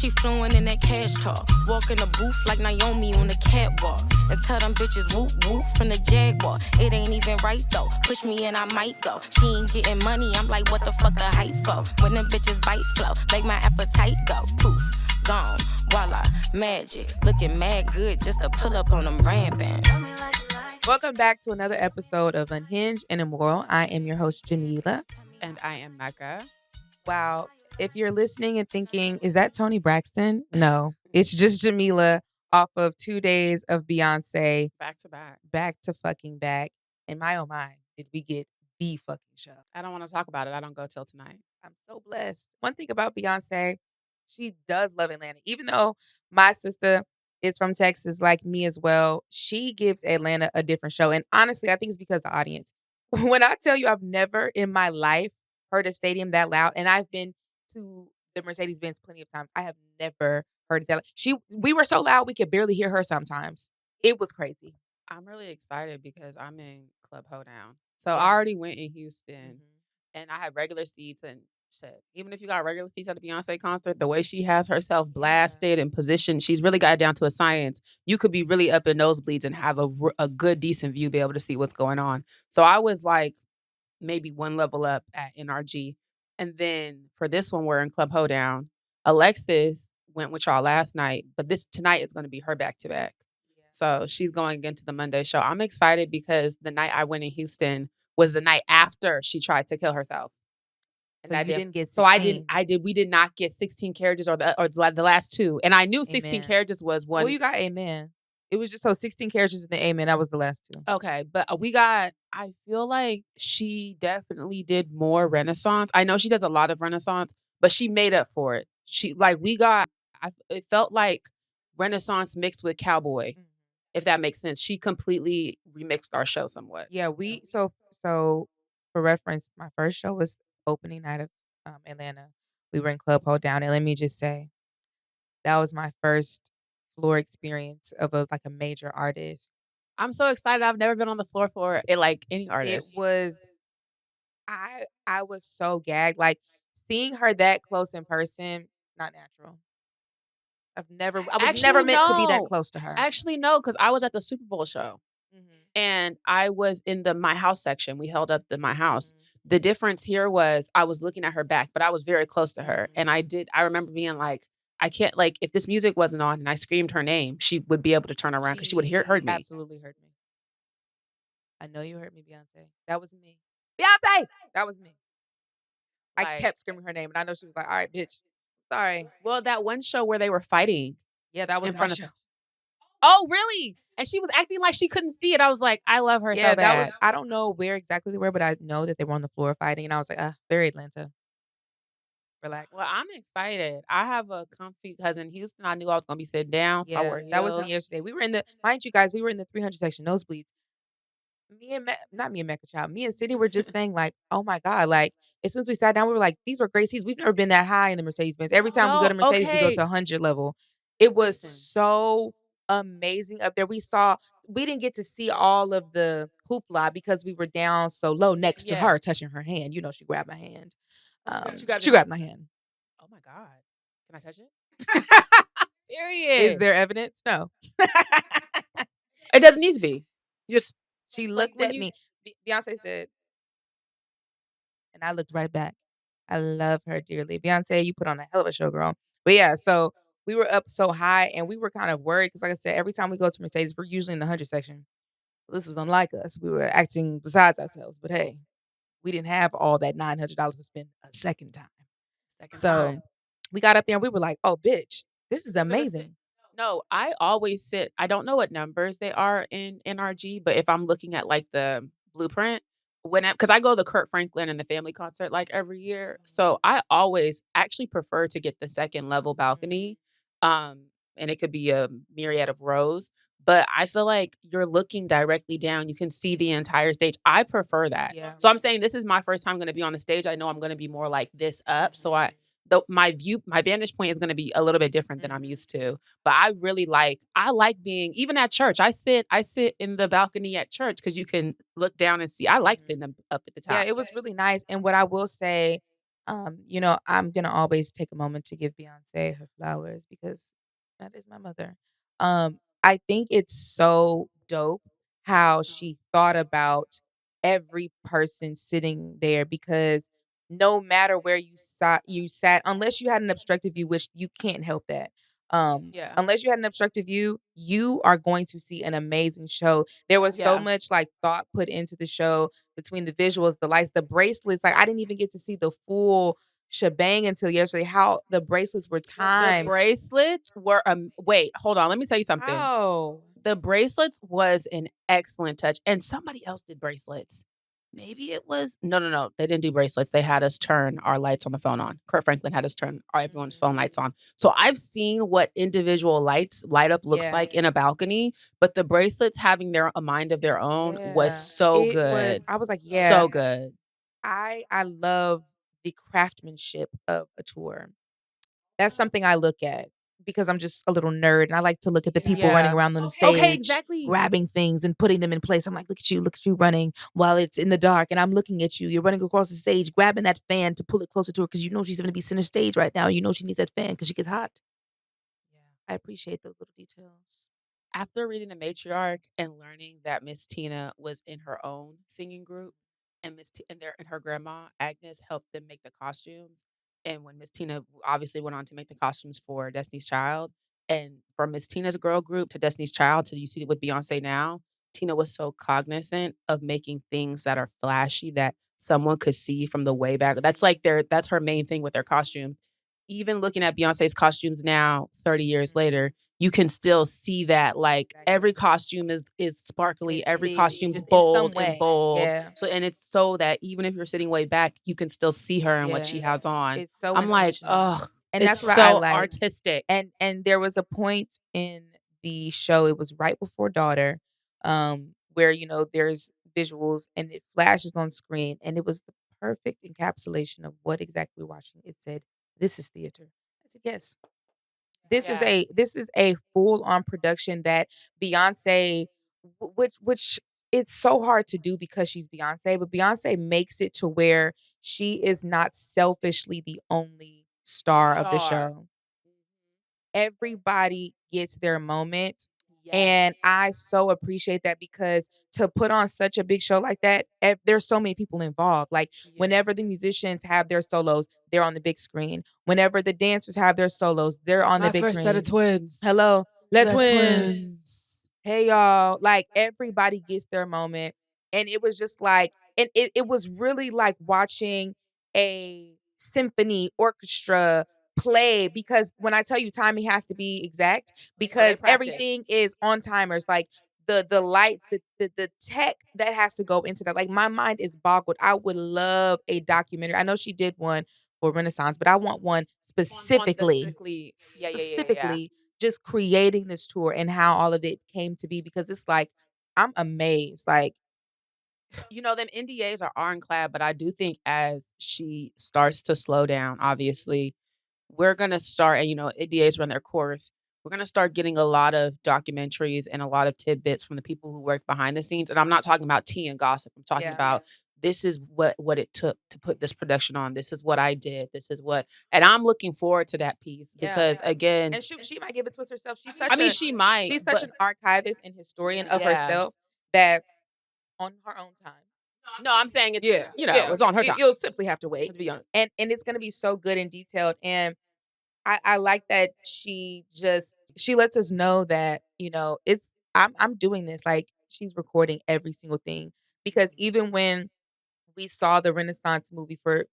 She fluent in that cash talk. Walk in the booth like Naomi on the catwalk. And tell them bitches whoop whoop from the Jaguar. It ain't even right though. Push me and I might go. She ain't getting money. I'm like, what the fuck the hype for? When them bitches bite flow, make my appetite go. Poof, gone, voila, magic. Looking mad good just to pull up on them rampant. Welcome back to another episode of Unhinged and Immoral. I am your host, Jamila. And I am Mecca. Wow. If you're listening and thinking, is that Toni Braxton? No, it's just Jamila off of 2 days of Beyoncé. Back to back. Back to fucking back. And my oh my, did we get the fucking show. I don't want to talk about it. I don't go till tonight. I'm so blessed. One thing about Beyoncé, she does love Atlanta. Even though my sister is from Texas like me as well, she gives Atlanta a different show. And honestly, I think it's because the audience. When I tell you I've never in my life heard a stadium that loud, and I've been to the Mercedes-Benz plenty of times, I have never heard it that loud. We were so loud we could barely hear her sometimes. It was crazy. I'm really excited because I'm in Club Hoedown. So I already went in Houston and I had regular seats and shit. Even if you got regular seats at a Beyonce concert, the way she has herself blasted and positioned, she's really got it down to a science. You could be really up in nosebleeds and have a good, decent view, be able to see what's going on. So I was like maybe one level up at NRG. And then for this one, we're in Club Hoedown. Alexis went with y'all last night, but tonight is going to be her back-to-back. So she's going into the Monday show. I'm excited because the night I went in Houston was the night after she tried to kill herself. And so you didn't get 16. So I did. We did not get 16 carriages or the last two. And I knew 16 carriages was one. Well, you got Amen. It was just 16 carriages in the Amen. That was the last two. Okay. But I feel like she definitely did more Renaissance. I know she does a lot of Renaissance, but she made up for it. It felt like Renaissance mixed with Cowboy. If that makes sense. She completely remixed our show somewhat. Yeah, so for reference, my first show was opening night of Atlanta. We were in Club Hoedown, and let me just say, that was my first floor experience of a major artist. I'm so excited. I've never been on the floor for it, like any artist. It was, I was so gagged. Like seeing her that close in person, not natural. I was never meant to be that close to her. Actually, no, because I was at the Super Bowl show. And I was in the My House section. We held up the My House. The difference here was I was looking at her back, but I was very close to her. And I remember being like, I can't, like, if this music wasn't on and I screamed her name, she would be able to turn around because she would heard me. Absolutely heard me. I know you heard me, Beyonce. That was me. Beyonce! That was me. I kept screaming her name, and I know she was like, all right, bitch. Sorry. Well, that one show where they were fighting. Yeah, that was in front of her. Oh, really? And she was acting like she couldn't see it. I was like, I love her so bad. That was, I don't know where exactly they were, but I know that they were on the floor fighting. And I was like, very Atlanta. Relax. Well, I'm excited. I have a comfy, because in Houston, I knew I was going to be sitting down. So that was yesterday. We were mind you guys, we were in the 300 section, nosebleeds. Not me and Mecca child. Me and Sydney were just saying like, oh my God. Like, as soon as we sat down, we were like, these were great seats. We've never been that high in the Mercedes-Benz. Every time we go to Mercedes, we go to 100 level. It was so amazing up there. We didn't get to see all of the hoopla because we were down so low next to her, touching her hand. You know, she grabbed my hand. She grabbed my hand. Oh my God. Can I touch it? Period. Is there evidence? No. It doesn't need to be. She looked at me. Beyonce said, and I looked right back. I love her dearly. Beyonce, you put on a hell of a show, girl. But yeah, so we were up so high and we were kind of worried because, like I said, every time we go to Mercedes, we're usually in the 100 section. This was unlike us. We were acting besides ourselves. But hey, we didn't have all that $900 to spend a second time. We got up there and we were like, oh, bitch, this is amazing. No, I always sit. I don't know what numbers they are in NRG, but if I'm looking at like the blueprint, because I go to the Kurt Franklin and the family concert like every year, so I always actually prefer to get the second level balcony, and it could be a myriad of rows. But I feel like you're looking directly down. You can see the entire stage. I prefer that. Yeah. So I'm saying this is my first time going to be on the stage. I know I'm going to be more like this up. So my vantage point is going to be a little bit different than I'm used to. But I like being, even at church, I sit in the balcony at church because you can look down and see. I like sitting up at the top. Yeah, it was really nice. And what I will say, I'm gonna always take a moment to give Beyonce her flowers because that is my mother. I think it's so dope how she thought about every person sitting there because no matter where you sat, unless you had an obstructive view, which you can't help that. Yeah. Unless you had an obstructive view, you are going to see an amazing show. There was so Yeah. much like thought put into the show between the visuals, the lights, the bracelets. Like I didn't even get to see the full shebang until yesterday. How the bracelets were The timed. bracelets were wait, hold on. Let me tell you something. How? The bracelets was an excellent touch. And somebody else did bracelets. Maybe it was no. They didn't do bracelets. They had us turn our lights on the phone on. Kurt Franklin had us turn everyone's phone lights on. So I've seen what individual light up looks Yeah. like in a balcony, but the bracelets having a mind of their own was Yeah. so It was. good. I was like, yeah, So good. I love the craftsmanship of a tour. That's something I look at because I'm just a little nerd and I like to look at the people running Yeah. around on the Okay, stage, exactly. grabbing things and putting them in place. I'm like, look at you running while it's in the dark and I'm looking at you. You're running across the stage, grabbing that fan to pull it closer to her because you know she's going to be center stage right now. You know she needs that fan because she gets hot. I appreciate those little details. After reading The Matriarch and learning that Miss Tina was in her own singing group, and and her grandma Agnes helped them make the costumes, and when Miss Tina obviously went on to make the costumes for Destiny's Child, and from Miss Tina's girl group to Destiny's Child to you see it with Beyonce now, Tina was so cognizant of making things that are flashy that someone could see from the way back. That's her main thing with their costumes. Even looking at Beyonce's costumes now, 30 years later, you can still see that like every costume is sparkly, every costume's Just in bold some and way. bold. Yeah. So and it's so that even if you're sitting way back, you can still see her and what she Yeah. has on. It's so I'm like, intentional. oh, And it's that's what I so like. artistic. And there was a point in the show, it was right before Daughter, where, there's visuals and it flashes on screen. And it was the perfect encapsulation of what exactly we're watching. It said, "This is theater." I said, yes. Yeah. This is a full-on production that Beyonce which it's so hard to do because she's Beyonce, but Beyonce makes it to where she is not selfishly the only star of the show. Everybody gets their moment. And Yes. I so appreciate that because to put on such a big show like that, there's so many people involved. Like whenever the musicians have their solos, they're on the big screen. Whenever the dancers have their solos, they're on the My big first set of screen. twins. Hello, let Les twins. Hey y'all, like everybody gets their moment. And it was just like, and it was really like watching a symphony orchestra play because when I tell you timing has to be exact because everything is on timers. Like the lights, the tech that has to go into that. Like my mind is boggled. I would love a documentary. I know she did one for Renaissance, but I want one specifically, Yeah. just creating this tour and how all of it came to be because it's like I'm amazed. Like Them NDAs are ironclad, but I do think as she starts to slow down, obviously, we're gonna start, and NDAs run their course. We're gonna start getting a lot of documentaries and a lot of tidbits from the people who work behind the scenes. And I'm not talking about tea and gossip. I'm talking about this is what it took to put this production on. This is what I did. This is what, and I'm looking forward to that piece because again, and she might give it to us herself. she might. She's such an archivist and historian of Yeah. herself that on her own time. No, I'm saying it's it's on her time. You'll simply have to wait. To be honest. And it's gonna be so good and detailed. And I like that she lets us know that, I'm doing this. Like she's recording every single thing. Because even when we saw the Renaissance movie for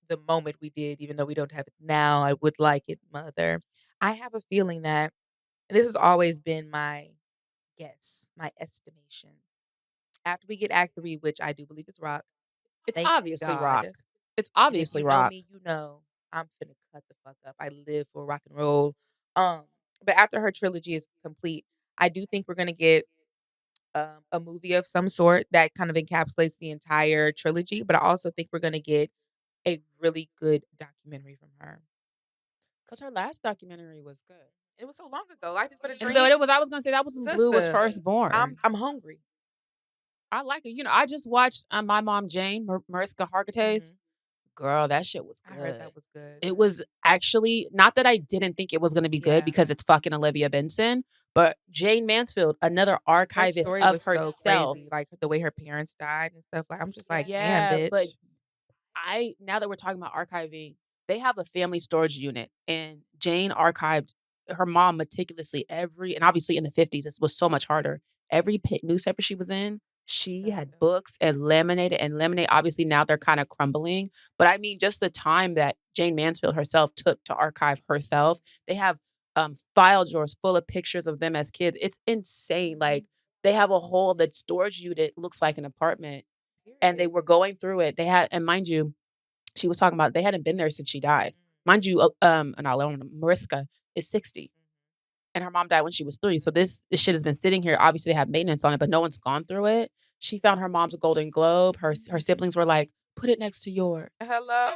the moment we did, even though we don't have it now, I would like it, mother. I have a feeling that and this has always been my guess, my estimation. After we get Act 3, which I do believe is rock, It's thank obviously rock. God. It's And if obviously you know rock. me, you know I'm finna cut the fuck up. I live for rock and roll. Um, but after her trilogy is complete, I do think we're gonna get a movie of some sort that kind of encapsulates the entire trilogy. But I also think we're gonna get a really good documentary from her. Because her last documentary was good. It was so long ago. Life is but a And dream. but it was, I was gonna say that was when Blue was Sister, first born. I'm hungry. I like it. I just watched My Mom Jane, Mariska Hargitay's. Girl, that shit was I good. heard that was good. It was actually not that I didn't think it was going to be good because it's fucking Olivia Benson, but Jane Mansfield, another archivist story of was herself. so crazy, like the way her parents died and stuff. Like I'm just like, damn, bitch. But now that we're talking about archiving, they have a family storage unit, and Jane archived her mom meticulously and obviously in the 50s, this was so much harder. Every newspaper she was in, she had books and laminated, and laminate. Obviously now they're kind of crumbling, but I mean, just the time that Jane Mansfield herself took to archive herself. They have file drawers full of pictures of them as kids. It's insane. Like they have the storage unit looks like an apartment. And they were going through it. They had, and mind you, she was talking about they hadn't been there since she died. Mind you, Mariska is 60, and her mom died when she was 3. So this shit has been sitting here. Obviously, they have maintenance on it, but no one's gone through it. She found her mom's Golden Globe. Her siblings were like, "Put it next to yours." Hello.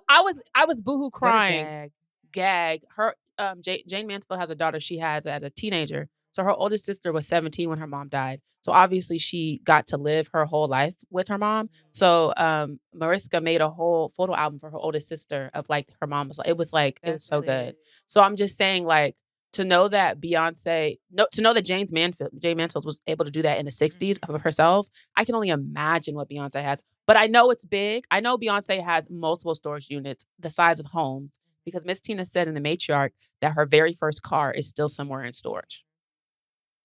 I was boohoo crying. What a Gag. Her Jane Mansfield has a daughter she has as a teenager. So her oldest sister was 17 when her mom died. So obviously she got to live her whole life with her mom. So Mariska made a whole photo album for her oldest sister of like her mom was like it was so good. So I'm just saying like to know that Jane Mansfield was able to do that in the 60s of herself. I can only imagine what Beyonce has. But I know it's big. I know Beyonce has multiple storage units the size of homes. Because Miss Tina said in the matriarch that her very first car is still somewhere in storage.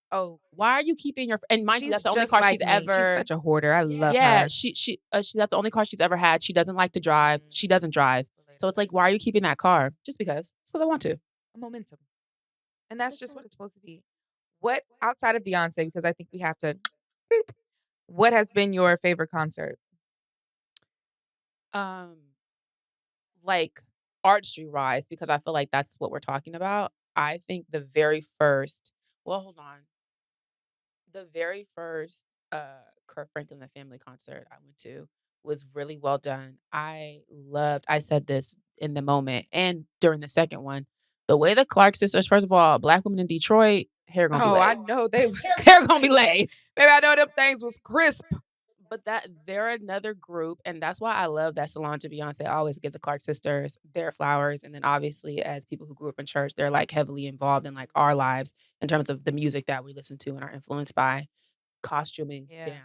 Oh, why are you keeping your? And mind you, that's the only just car like she's me. ever. She's such a hoarder. I love her. Yeah, that's the only car she's ever had. She doesn't like to drive. She doesn't drive. So it's like, why are you keeping that car? Just because. So they want to. A momentum, and that's just what it's supposed to be. What outside of Beyonce? Because I think we have to. What has been your favorite concert? Like artistry rise, because I feel like that's what we're talking about. I think the very first. Well, hold on. The very first Kurt Franklin and Family concert I went to was really well done. I said this in the moment and during the second one, the way the Clark sisters, first of all, Black women in Detroit, hair gonna be laid. I know they was hair gonna be laid. Baby, I know them things was crisp. But they're another group, and that's why I love that Solange and Beyonce always give the Clark sisters their flowers. And then obviously, as people who grew up in church, they're like heavily involved in like our lives in terms of the music that we listen to and are influenced by. Costuming down.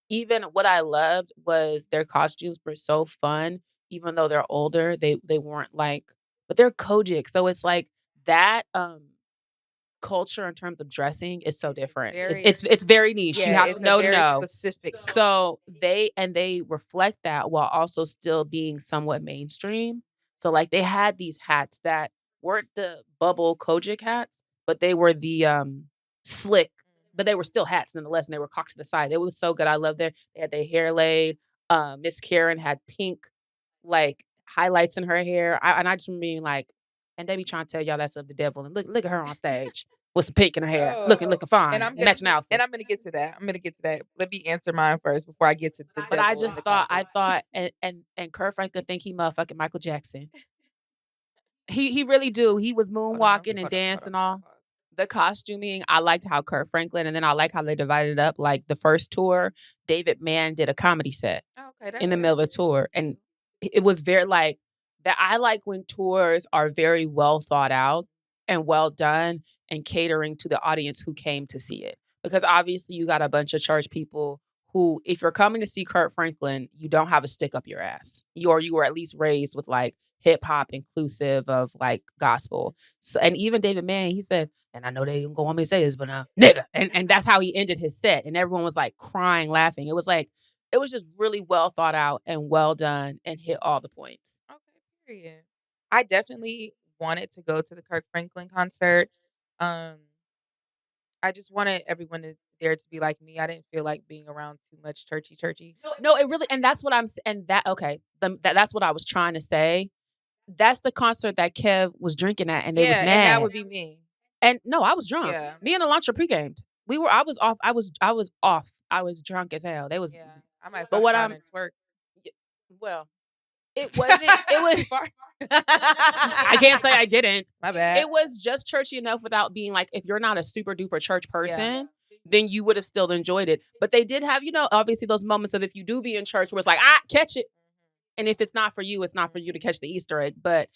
Even what I loved was their costumes were so fun, even though they're older, they weren't like, but they're Kojic. So it's like that culture in terms of dressing is so different. It's very niche. You have to know specific. So they reflect that while also still being somewhat mainstream. So like they had these hats that weren't the bubble Kojic hats, but they were the slick, but they were still hats nonetheless, and they were cocked to the side. It was so good. I love they had their hair laid. Miss Karen had pink like highlights in her hair. I just remember being like, and they be trying to tell y'all that's of the devil. And look at her on stage with some pink in her hair, looking fine. And I'm matching outfit. And I'm gonna get to that. Let me answer mine first before I get to the But I just thought, and Kurt Franklin think he motherfucking Michael Jackson. He really do. He was moonwalking and dancing all. The costuming, I liked how Kurt Franklin, and then I like how they divided it up. Like the first tour, David Mann did a comedy set in the middle of the tour. And it was very like that. I like when tours are very well thought out and well done and catering to the audience who came to see it. Because obviously you got a bunch of church people who, if you're coming to see Kurt Franklin, you don't have a stick up your ass. You were at least raised with like hip hop inclusive of like gospel. So, and even David Mann, he said, and I know they didn't go on me to say this, but nigga. And that's how he ended his set. And everyone was like crying, laughing. It was just really well thought out and well done and hit all the points. Okay, period. I definitely wanted to go to the Kirk Franklin concert. I just wanted everyone there to be like me. I didn't feel like being around too much churchy. No, it really, and that's what that's what I was trying to say. That's the concert that Kev was drinking at, and they was mad. And that would be me. And no, I was drunk. Yeah. Me and Elantra pre-gamed. I was off. I was off. I was drunk as hell. They was. Yeah. I might. But what I'm. Twerk. Well, it wasn't. It was. I can't say I didn't. My bad. It was just churchy enough without being like, if you're not a super duper church person, then you would have still enjoyed it. But they did have, obviously those moments of if you do be in church where it's like, catch it. And if it's not for you, it's not for you to catch the Easter egg. But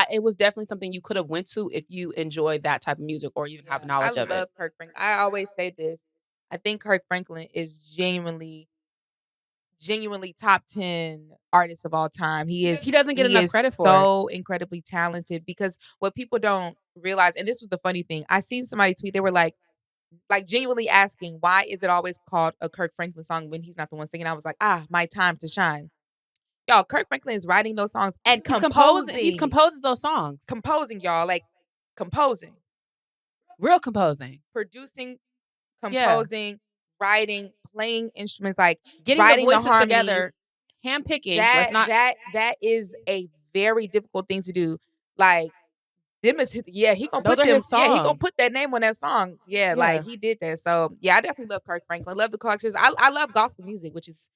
it was definitely something you could have went to if you enjoyed that type of music or even have knowledge I of it. love Kirk Franklin. I always say this. I think Kirk Franklin is genuinely top 10 artist of all time. He doesn't get enough credit for it. so incredibly talented because what people don't realize, and this was the funny thing, I seen somebody tweet, they were like genuinely asking, why is it always called a Kirk Franklin song when he's not the one singing? I was like, my time to shine. Y'all, Kirk Franklin is writing those songs and composing. He composes those songs. Composing, y'all, composing. Real composing. Producing, composing, writing, playing instruments, getting writing the voices harmonies together, handpicking. That is a very difficult thing to do. He gonna Those put are them. his Yeah, he gonna songs. put that name on that song. Yeah, he did that. So yeah, I definitely love Kirk Franklin. Love the collectors. I love gospel music, which is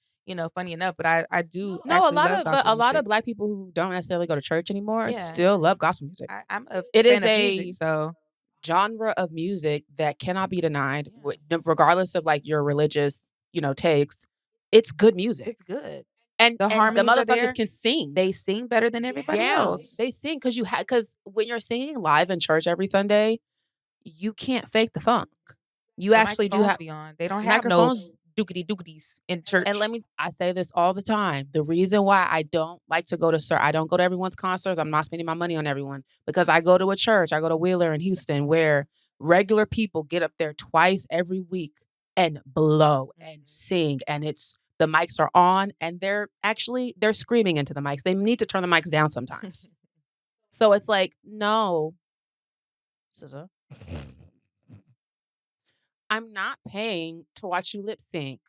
funny enough, but I do actually love gospel music. A lot of Black people who don't necessarily go to church anymore still love gospel music. I'm a It fan is of a music, so genre of music that cannot be denied, regardless of your religious takes. It's good music. it's good. And The the harmonies are there. motherfuckers can sing. They sing better than everybody else. They sing because when you're singing live in church every Sunday, you can't fake the funk. You The actually do microphones have be on. They don't have no microphones. dookity-dookities in church. And I say this all the time. The reason why I don't like to go to I don't go to everyone's concerts. I'm not spending my money on everyone because I go to a church. I go to Wheeler in Houston where regular people get up there twice every week and blow and sing. And the mics are on and they're screaming into the mics. They need to turn the mics down sometimes. So it's no, SZA, I'm not paying to watch you lip sync.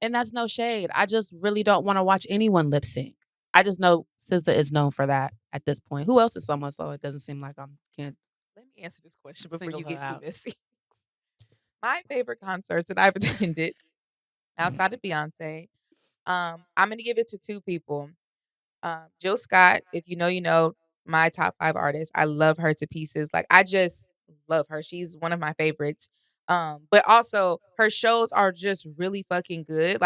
And that's no shade. I just really don't want to watch anyone lip sync. I just know SZA is known for that at this point. Who else is someone so it doesn't seem like I can't. Let me answer this question before single you her get too out. messy. My favorite concerts that I've attended outside of Beyonce, I'm gonna give it to two people. Jill Scott, if you know, you know, my top 5 artists. I love her to pieces. I just love her. She's one of my favorites. But also her shows are just really fucking good.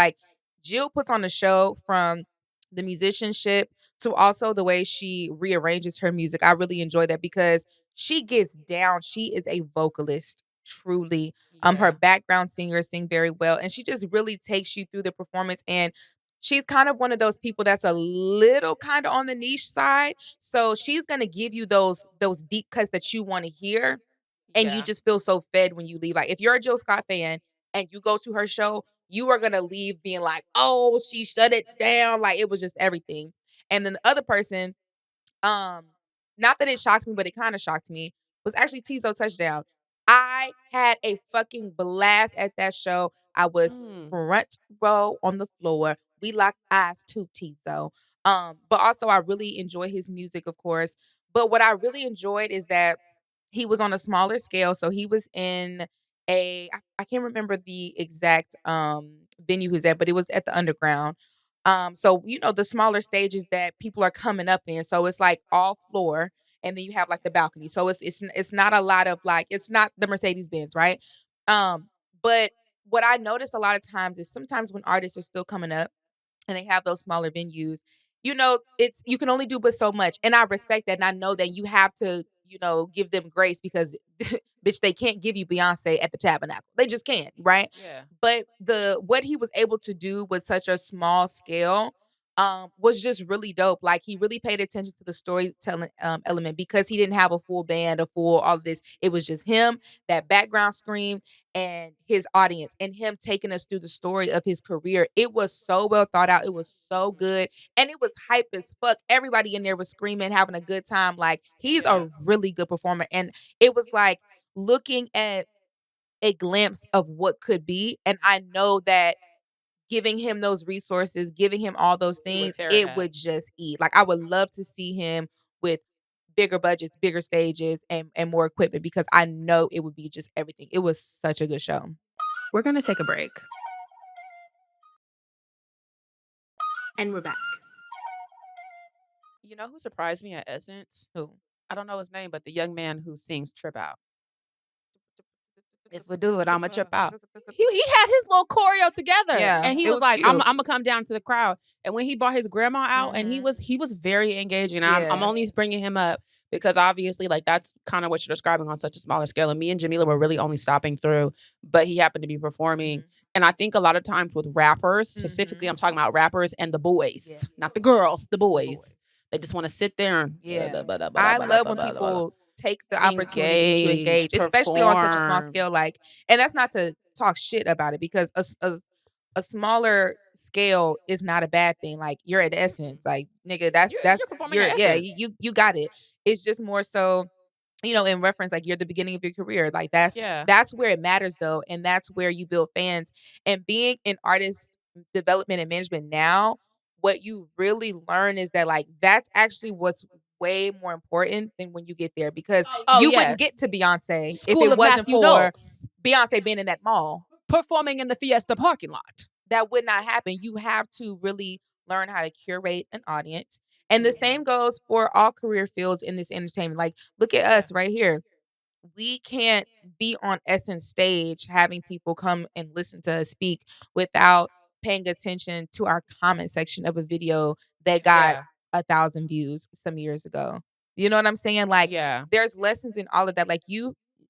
Jill puts on a show from the musicianship to also the way she rearranges her music. I really enjoy that because she gets down. She is a vocalist, truly. Her background singers sing very well, and she just really takes you through the performance. And she's kind of one of those people that's a little kind of on the niche side. So she's gonna give you those deep cuts that you want to hear, and you just feel so fed when you leave. If you're a Jill Scott fan and you go to her show, you are gonna leave being like, "Oh, she shut it down!" It was just everything. And then the other person, not that it shocked me, but it kind of shocked me, was actually Tizo Touchdown. I had a fucking blast at that show. I was front row on the floor. We locked eyes too, Tizo. But also I really enjoy his music, of course. But what I really enjoyed is that he was on a smaller scale. So he was in I can't remember the exact venue he's at, but it was at the Underground. So the smaller stages that people are coming up in. So it's all floor, and then you have the balcony. So it's not a lot of it's not the Mercedes Benz, right? But what I noticed a lot of times is sometimes when artists are still coming up and they have those smaller venues, you can only do but so much. And I respect that. And I know that you have to, give them grace because bitch, they can't give you Beyonce at the Tabernacle. They just can't, right? Yeah. But what he was able to do with such a small scale was just really dope. He really paid attention to the storytelling element because he didn't have a full band, a full all of this. It was just him, that background scream, and his audience, and him taking us through the story of his career. It was so well thought out. It was so good, and it was hype as fuck. Everybody in there was screaming, having a good time. He's a really good performer, and it was looking at a glimpse of what could be. And I know that giving him those resources, giving him all those things, it would just eat. I would love to see him with bigger budgets, bigger stages, and more equipment because I know it would be just everything. It was such a good show. We're going to take a break. And we're back. You know who surprised me at Essence? Who? I don't know his name, but the young man who sings Trip Out. If we do it, I'ma trip out. He had his little choreo together. Yeah, And he it was was like, cute. I'm gonna come down to the crowd. And when he brought his grandma out and he was very engaging. Yeah. I'm only bringing him up because obviously like that's kind of what you're describing on such a smaller scale. And me and Jamila were really only stopping through, but he happened to be performing. And I think a lot of times with rappers, specifically I'm talking about rappers and the boys, not the girls, the boys. They just want to sit there and I love when people take the opportunity to engage, especially on such a small scale. Like, and that's not to talk shit about it because a smaller scale is not a bad thing. Like, you're at essence. Like, nigga, that's you got it. It's just more so, you know, in reference, like you're at the beginning of your career. Like that's where it matters though. And that's where you build fans. And being in artist development and management now, what you really learn is that like that's actually what's way more important than when you get there, because you wouldn't get to Beyonce if it wasn't for Beyonce being in that mall performing in the Fiesta parking lot. That would not happen. You have to really learn how to curate an audience. And the same goes for all career fields in this entertainment. Like, look at us right here. We can't be on Essence stage having people come and listen to us speak without paying attention to our comment section of a video that got 1,000 views some years ago. You know what I'm saying? Like, there's lessons in all of that. Like,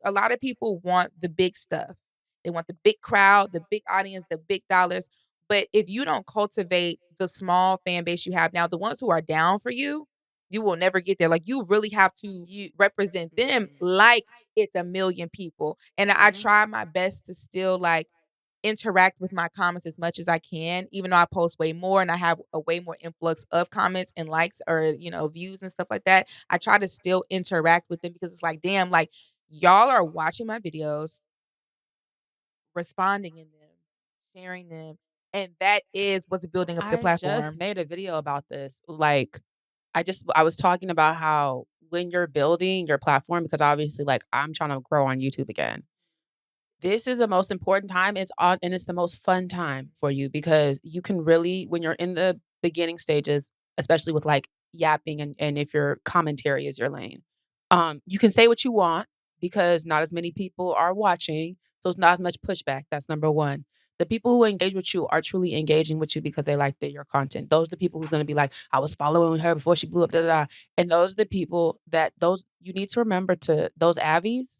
a lot of people want the big stuff. They want the big crowd, the big audience, the big dollars. But if you don't cultivate the small fan base you have now, the ones who are down for you, you will never get there. Like, you really have to represent them like it's a million people. And I try my best to still like interact with my comments as much as I can, even though I post way more and I have a way more influx of comments and likes or, you know, views and stuff like that. I try to still interact with them because it's like, damn, like y'all are watching my videos, responding in them, sharing them. And that is what's building up the platform. I just made a video about this. Like, I was talking about how when you're building your platform, because obviously like I'm trying to grow on YouTube again. This is the most important time. It's the most fun time for you because you can really, when you're in the beginning stages, especially with like yapping and if your commentary is your lane, you can say what you want because not as many people are watching. So it's not as much pushback. That's number one. The people who engage with you are truly engaging with you because they like your content. Those are the people who's going to be like, I was following her before she blew up, And those are the people you need to remember those Avies.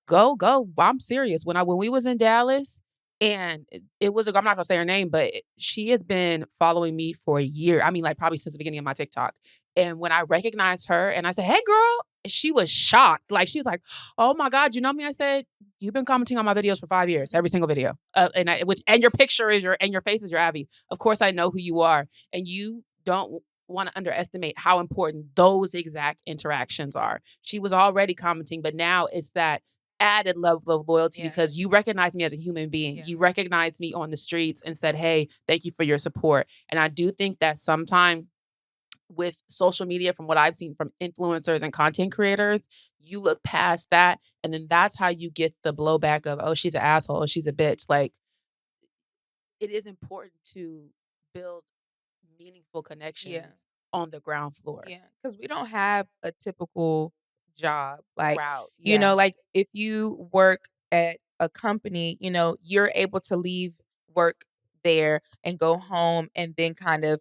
Go. I'm serious. When we was in Dallas and it was, I'm not gonna say her name, but she has been following me for a year. I mean, like probably since the beginning of my TikTok. And when I recognized her and I said, hey girl, she was shocked. Like she was like, oh my God, you know me? I said, you've been commenting on my videos for 5 years, every single video. And your picture is your face is your Abby. Of course I know who you are. And you don't want to underestimate how important those exact interactions are. She was already commenting, but now it's that added level of loyalty because you recognize me as a human being. You recognize me on the streets and said, hey, thank you for your support. And I do think that sometimes with social media, from what I've seen from influencers and content creators, you look past that. And then that's how you get the blowback of, oh, she's an asshole. Oh, she's a bitch. Like, it is important to build meaningful connections on the ground floor. Yeah, because we don't have a typical job. Like, you know, like if you work at a company, you know, you're able to leave work there and go home and then kind of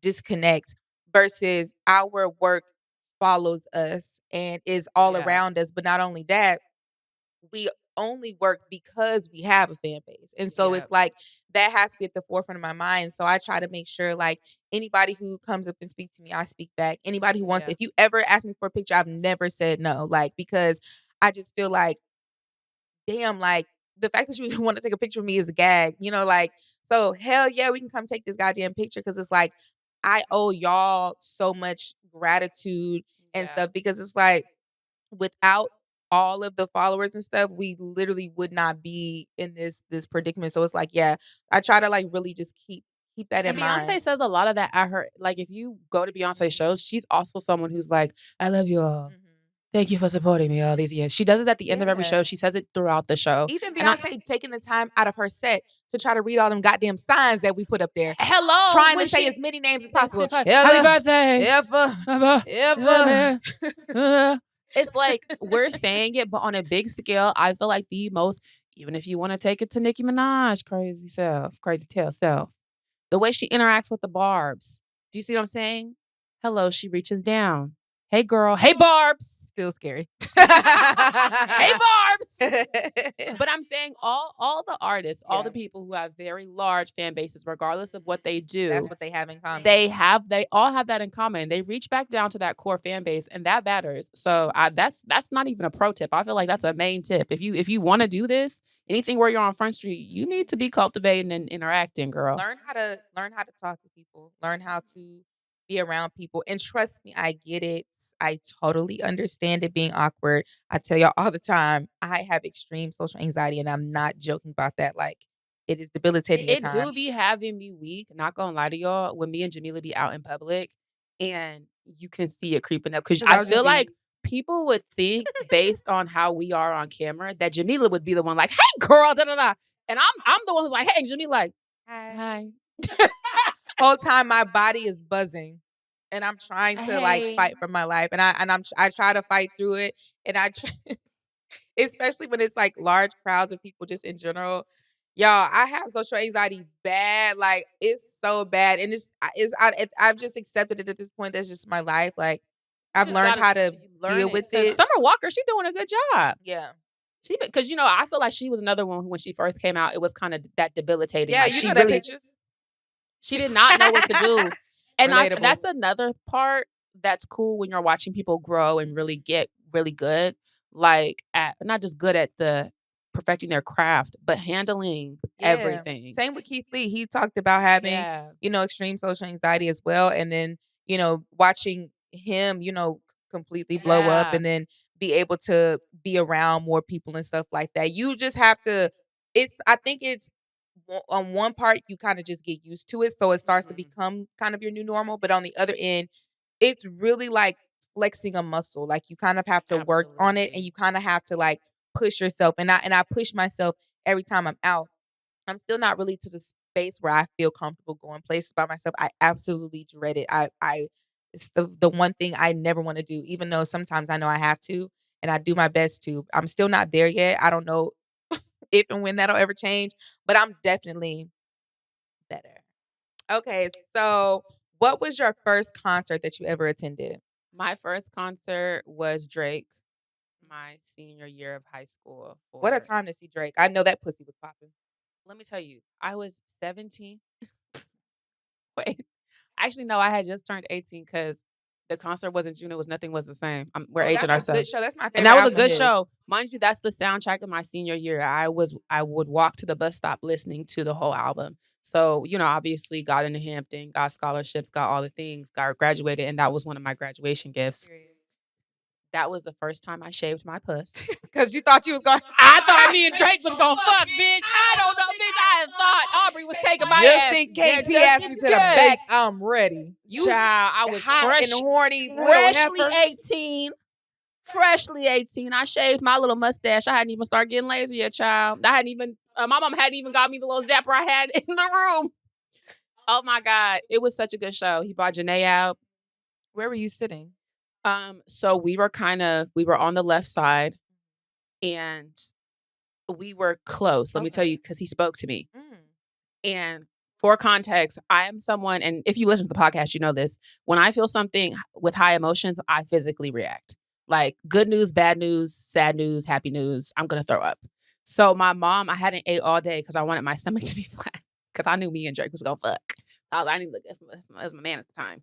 disconnect versus our work follows us and is all around us. But not only that, we only work because we have a fan base. And so it's like that has to be at the forefront of my mind. So I try to make sure like anybody who comes up and speaks to me, I speak back. Anybody who wants if you ever ask me for a picture, I've never said no. Like, because I just feel like, damn, like the fact that you want to take a picture of me is a gag, you know, like, so hell yeah, we can come take this goddamn picture because it's like I owe y'all so much gratitude and stuff, because it's like without all of the followers and stuff, we literally would not be in this predicament. So it's like, I try to like really just keep that in mind. Beyonce says a lot of that at her. Like if you go to Beyonce shows, she's also someone who's like, I love you all. Thank you for supporting me all these years. She does it at the end of every show. She says it throughout the show. Even Beyonce taking the time out of her set to try to read all them goddamn signs that we put up there. Hello. Trying to say as many names as possible. Happy birthday. Ever. It's like we're saying it, but on a big scale, I feel like the most even if you want to take it to Nicki Minaj, crazy tail self, the way she interacts with the Barbs. Do you see what I'm saying? Hello, she reaches down. Hey, girl. Hey, Barbs. Still scary. Hey, Barbs. But I'm saying all the artists, all the people who have very large fan bases, regardless of what they do. That's what they have in common. They all have that in common. They reach back down to that core fan base, and that matters. So that's not even a pro tip. I feel like that's a main tip. If you want to do this, anything where you're on Front Street, you need to be cultivating and interacting, girl. Learn how to talk to people. Learn how to be around people. And trust me, I get it. I totally understand it being awkward. I tell y'all all the time, I have extreme social anxiety, and I'm not joking about that. Like, it is debilitating at times. It do be having me weak, not gonna lie to y'all, when me and Jamila be out in public and you can see it creeping up. Because I feel like people would think, based on how we are on camera, that Jamila would be the one like, hey, girl, da-da-da. And I'm the one who's like, hey, and Jamila like, hi. Whole time my body is buzzing, and I'm trying to like fight for my life, and I try to fight through it, and especially when it's like large crowds of people, just in general. Y'all, I have social anxiety bad, like it's so bad, and I've just accepted it at this point. That's just my life. Like, I've learned how to deal with it. Summer Walker, she's doing a good job. Yeah. Because I feel like she was another one who, when she first came out, it was kind of that debilitating. Yeah, like, you know that picture. She did not know what to do. And that's another part that's cool when you're watching people grow and really get really good, like at not just good at the perfecting their craft, but handling everything. Same with Keith Lee. He talked about having, extreme social anxiety as well. And then, watching him, completely blow up and then be able to be around more people and stuff like that. You just have to, I think it's, on one part, you kind of just get used to it. So it starts to become kind of your new normal. But on the other end, it's really like flexing a muscle. Like, you kind of have to work on it, and you kind of have to like push yourself. And I push myself every time I'm out. I'm still not really to the space where I feel comfortable going places by myself. I absolutely dread it. It's the one thing I never want to do, even though sometimes I know I have to, and I do my best to. I'm still not there yet. I don't know if and when that'll ever change, but I'm definitely better. Okay, so what was your first concert that you ever attended? My first concert was Drake, my senior year of high school. What a time to see Drake. I know that pussy was popping. Let me tell you, I was 17. Wait, actually, no, I had just turned 18 because the concert was in June. Nothing was the same. We're aging ourselves. That's a good show. That's my favorite. And that was a good show. Mind you, that's the soundtrack of my senior year. I would walk to the bus stop listening to the whole album. So, obviously got into Hampton, got scholarships, got all the things, got graduated, and that was one of my graduation gifts. That was the first time I shaved my puss. Because you thought you was going... I thought me and Drake was going to fuck, bitch. I don't know, bitch. I thought Aubrey was taking my ass. Just in case he asked me to the back, I'm ready. Child, I was hot and horny. Freshly 18. I shaved my little mustache. I hadn't even started getting laser yet, child. My mom hadn't even got me the little zapper I had in the room. Oh, my God. It was such a good show. He brought Janae out. Where were you sitting? So we were on the left side, and we were close. Let me tell you, because he spoke to me. And for context, I am someone, and if you listen to the podcast, you know this. When I feel something with high emotions, I physically react. Like good news, bad news, sad news, happy news, I'm going to throw up. So my mom, I hadn't ate all day because I wanted my stomach to be flat because I knew me and Drake was going to fuck. I didn't look as my man at the time.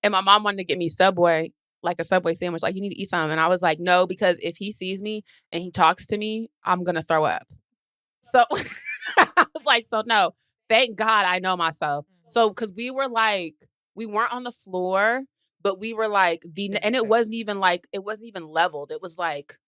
And my mom wanted to get me Subway, like a Subway sandwich. Like, you need to eat something. And I was like, no, because if he sees me and he talks to me, I'm going to throw up. So I was like, so no, thank God I know myself. So, because we weren't on the floor, but we were like, and it wasn't even leveled. It was like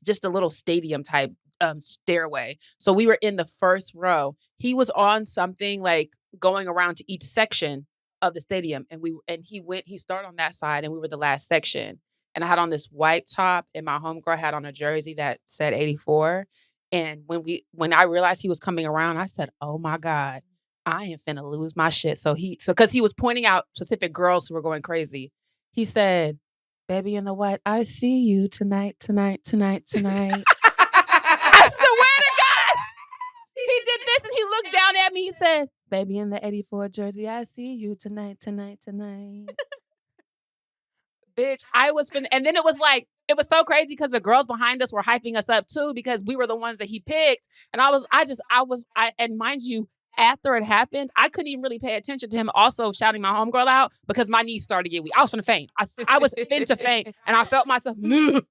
just a little stadium type stairway. So we were in the first row. He was on something like going around to each section of the stadium, and he started on that side, and we were the last section. And I had on this white top, and my homegirl had on a jersey that said 84. And when I realized he was coming around, I said, "Oh my God, I am finna lose my shit." So because he was pointing out specific girls who were going crazy, he said, "Baby in the white, I see you tonight." he did this and he looked down at me. He said, "Baby in the 84 jersey, I see you tonight. Bitch, I was finna, and then it was so crazy because the girls behind us were hyping us up too because we were the ones that he picked. And and mind you, after it happened, I couldn't even really pay attention to him also shouting my homegirl out because my knees started to get weak. I was finna faint. I was finna faint, and I felt myself. I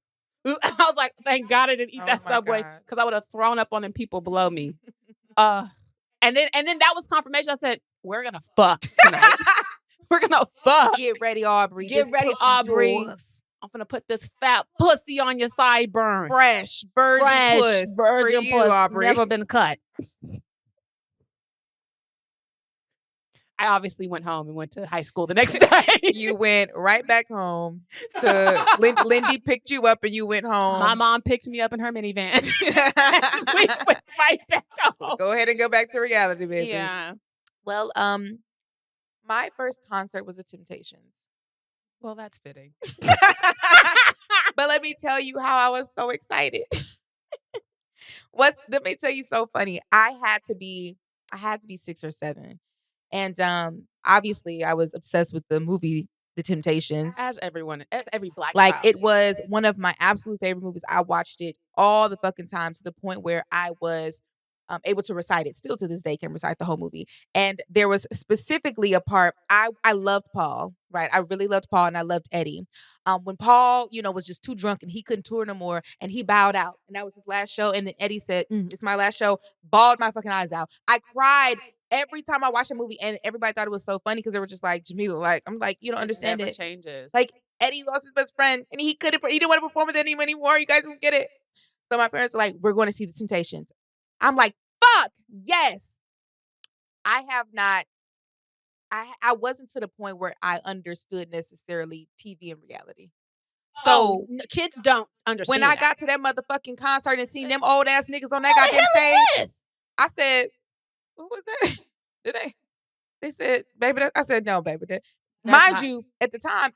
was like, thank God I didn't eat that Subway because I would have thrown up on them people below me. And then that was confirmation. I said, we're gonna fuck tonight. We're gonna fuck. Get ready, Aubrey. Get ready, Aubrey. I'm gonna put this fat pussy on your sideburn. Fresh virgin puss. Virgin for you, puss. Aubrey. Never been cut. I obviously went home and went to high school the next day. You went right back home to Lindy picked you up and you went home. My mom picked me up in her minivan. We went right back home. Go ahead and go back to reality, baby. Yeah. Well, my first concert was The Temptations. Well, that's fitting. But let me tell you how I was so excited. Let me tell you so funny. I had to be 6 or 7. And obviously I was obsessed with the movie The Temptations. As every black like child it was one of my absolute favorite movies. I watched it all the fucking time to the point where I was able to recite it. Still to this day can recite the whole movie. And there was specifically a part I loved Paul, right? I really loved Paul and I loved Eddie. When Paul, was just too drunk and he couldn't tour no more and he bowed out and that was his last show. And then Eddie said, "It's my last show," bawled my fucking eyes out. I cried every time I watched the movie and everybody thought it was so funny because they were just like, Jamila, I'm like, you don't understand never it. changes. Like Eddie lost his best friend and he didn't want to perform with anyone anymore. You guys don't get it. So my parents are like, we're going to see The Temptations. I'm like, fuck, yes. I have not, I wasn't to the point where I understood necessarily TV and reality. So kids don't understand. When I got to that motherfucking concert and seen them old ass niggas on that goddamn stage, I said, who was that? They said, baby, I said, no, baby. Mind you, at the time,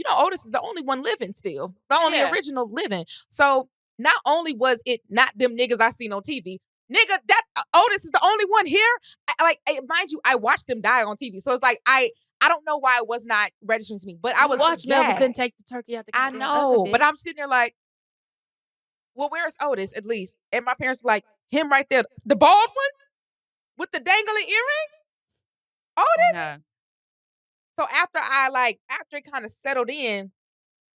Otis is the only one living still. The only original living. So not only was it not them niggas I seen on TV, nigga, that Otis is the only one here. Mind you, I watched them die on TV. So it's like, I don't know why it was not registering to me, but I was watched Melvin couldn't take the turkey out the I know, but I'm sitting there like, well, where's Otis at least? And my parents were like, him right there, the bald one with the dangly earring? Otis? Nah. So after it kind of settled in,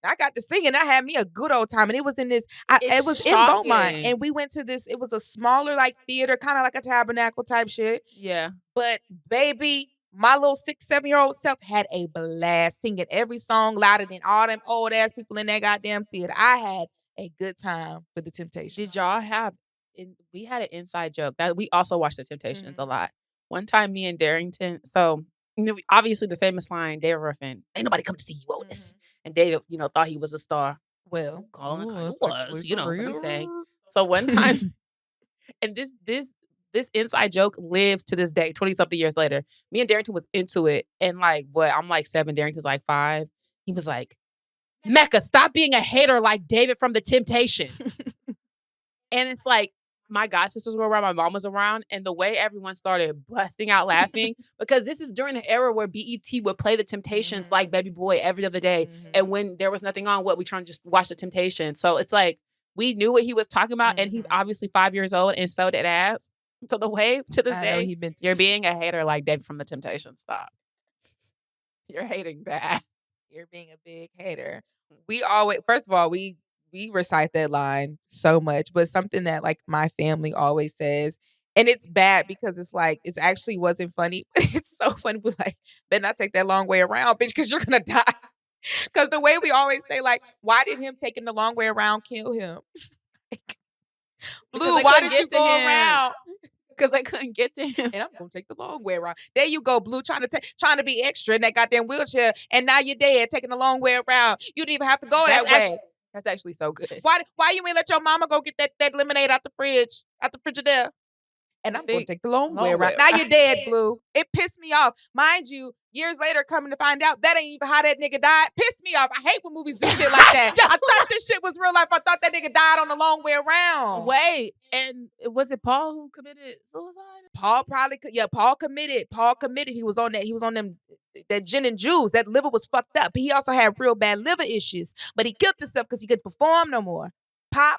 I got to sing and I had me a good old time. And it was in this, it was shocking. in Beaumont. And we went to this, it was a smaller theater, kind of like a tabernacle type shit. Yeah. But baby, my little 6-7-year-old self had a blast singing every song louder than all them old ass people in that goddamn theater. I had a good time with The Temptations. Did y'all have, we had an inside joke that we also watched The Temptations a lot. One time me and Darrington, so obviously the famous line, David Ruffin, "Ain't nobody come to see you, Otis." And David, thought he was a star. Well, Colin kind of was, what I'm saying. So one time, and this inside joke lives to this day, 20-something years later. Me and Darrington was into it. And I'm 7, Darrington's 5. He was like, "Mecca, stop being a hater like David from The Temptations." And it's like, my god sisters were around, my mom was around, and the way everyone started busting out laughing, because this is during the era where BET would play The Temptations like Baby Boy every other day. And when there was nothing on, we trying to just watch The Temptations. So it's like, we knew what he was talking about, and he's obviously 5 years old, and so did ass. So the way to this day, you're being a hater like David from The Temptations. Stop. You're hating bad. You're being a big hater. We always, first of all, we recite that line so much, but something that my family always says, and it's bad because it's it actually wasn't funny, but it's so funny. We're like, better not take that long way around, bitch, because you're gonna die. Because the way we always say, why did him taking the long way around kill him? Blue, why did you go around? Because they couldn't get to him. And I'm gonna take the long way around. There you go, Blue, trying to be extra in that goddamn wheelchair, and now you're dead, taking the long way around. You didn't even have to go that way. That's actually so good. Why you ain't let your mama go get that lemonade out the Frigidaire? And I'm going to take the long way around. Now you're dead, Blue. It pissed me off. Mind you, years later, coming to find out that ain't even how that nigga died. Pissed me off. I hate when movies do shit like that. I thought this shit was real life. I thought that nigga died on the long way around. Wait, and was it Paul who committed suicide? Paul Paul committed. He was on them that gin and juice. That liver was fucked up. He also had real bad liver issues. But he killed himself because he couldn't perform no more. Pop.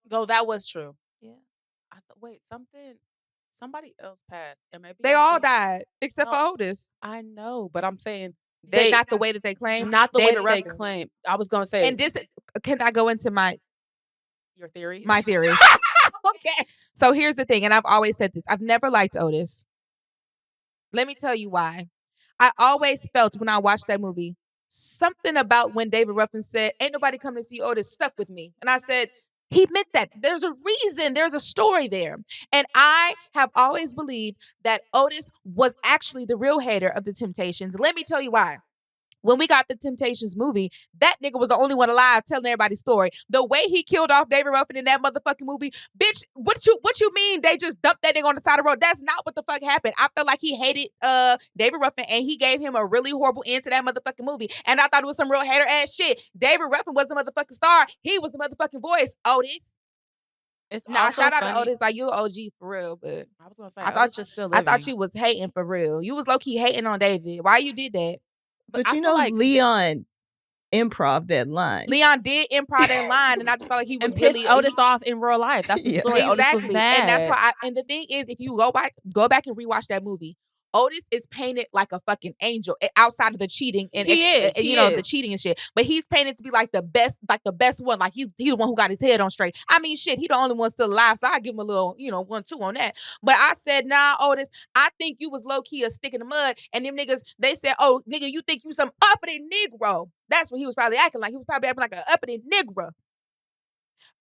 No, that was true. Yeah. Wait, somebody else passed. And maybe They all died except for Otis. I know, but I'm saying they not the way that they claim. Not the way that they claim. I was gonna say. And this, can I go into your theories? My theories. Okay. So here's the thing, and I've always said this. I've never liked Otis. Let me tell you why. I always felt when I watched that movie, something about when David Ruffin said, "Ain't nobody coming to see Otis," stuck with me. And I said, he meant that. There's a reason. There's a story there. And I have always believed that Otis was actually the real hater of the Temptations. Let me tell you why. When we got the Temptations movie, that nigga was the only one alive telling everybody's story. The way he killed off David Ruffin in that motherfucking movie, bitch, what you mean they just dumped that nigga on the side of the road? That's not what the fuck happened. I felt like he hated David Ruffin and he gave him a really horrible end to that motherfucking movie. And I thought it was some real hater ass shit. David Ruffin was the motherfucking star. He was the motherfucking voice. Otis. Shout out to Otis. Like, you OG for real, but I was gonna say I thought you was hating for real. You was low key hating on David. Why you did that? But you know, like Leon improv that line. Leon did improv that line, and I just felt like he was really Otis off in real life. That's the story. Exactly. Otis was mad. And that's why. And the thing is, if you go back and rewatch that movie, Otis is painted like a fucking angel outside of the cheating and the cheating and shit. But he's painted to be like the best one. Like he's the one who got his head on straight. I mean, shit, he the only one still alive, so I give him a little, 1-2 on that. But I said, nah, Otis, I think you was low key a stick in the mud. And them niggas, they said, oh, nigga, you think you some uppity Negro? That's what he was probably acting like. He was probably acting like an uppity Negro.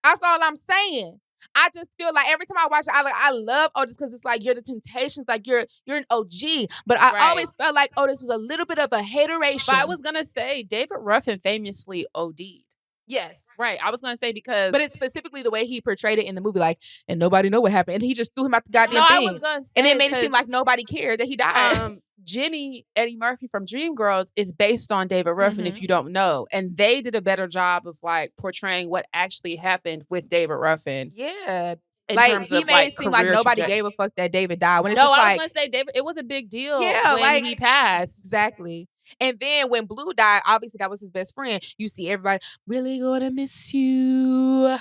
That's all I'm saying. I just feel like every time I watch it, I love Otis because it's like you're the Temptations, like you're an OG. But I always felt like Otis was a little bit of a hateration. But I was gonna say David Ruffin famously OD'd. Yes. Right. I was gonna say because but it's specifically the way he portrayed it in the movie, like, and nobody know what happened. And he just threw him out the goddamn thing. I was gonna say, and it made it seem like nobody cared that he died. Jimmy Eddie Murphy from Dreamgirls is based on David Ruffin, if you don't know. And they did a better job of like portraying what actually happened with David Ruffin. Yeah. Like he made it seem like nobody gave a fuck that David died. When it's just I was gonna say David, it was a big deal when he passed. Exactly. And then when Blue died, obviously that was his best friend. You see everybody, really gonna miss you.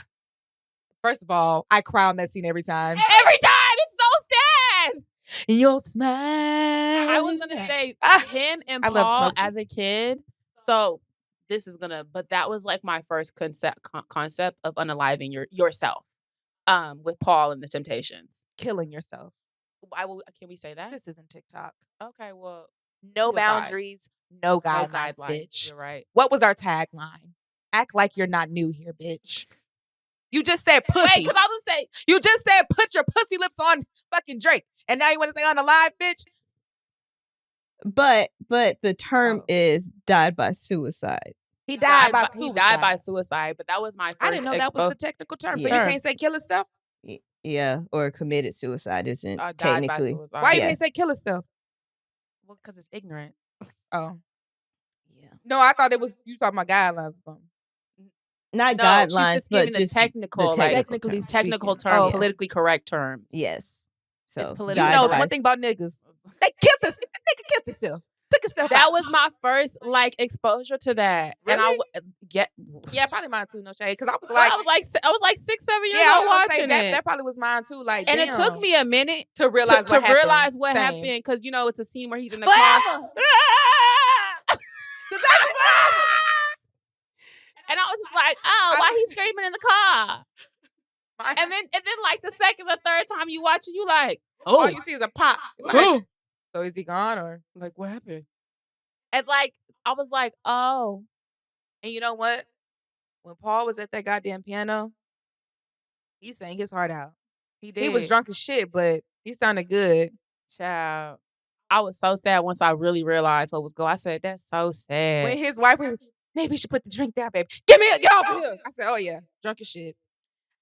First of all, I cry on that scene every time. Every time! It's so sad! Your smile. I was gonna say him and Paul as a kid. So but that was like my first concept of unaliving yourself. With Paul and the Temptations. Killing yourself. Can we say that? This isn't TikTok. Okay, well. No boundaries, no guidelines, bitch. You're right. What was our tagline? Act like you're not new here, bitch. You just said pussy. Wait, because I'll just say. You just said put your pussy lips on fucking Drake. And now you want to say on the live, bitch? But the term is died by suicide. He died by suicide. He died by suicide, but that was my first. I didn't know that was the technical term. So you can't say kill himself? Yeah, or committed suicide isn't technically. Why you can't say kill himself? Well, because it's ignorant. Oh. Yeah. No, I thought it was you talking about guidelines or something. Not guidelines, but just technical term, politically correct terms. Yes. So it's political. One thing about niggas, they killed us. The nigga killed himself. Took himself. That was my first exposure to that. Really? And yeah, probably mine too. No shade, because I was like 6, 7 years old watching it. That probably was mine too. Like, and it took me a minute to realize what happened because it's a scene where he's in the car. And I was just like, oh, why he's screaming in the car? And then like the second or third time you watch it, you like, oh, all you see is a pop. Like, so is he gone or like what happened? And like I was like, oh. And you know what? When Paul was at that goddamn piano, he sang his heart out. He did. He was drunk as shit, but he sounded good. Child. I was so sad once I really realized what was going on. I said, that's so sad. When his wife was, maybe you should put the drink down, baby. Get over here. I said, oh yeah, drunk as shit.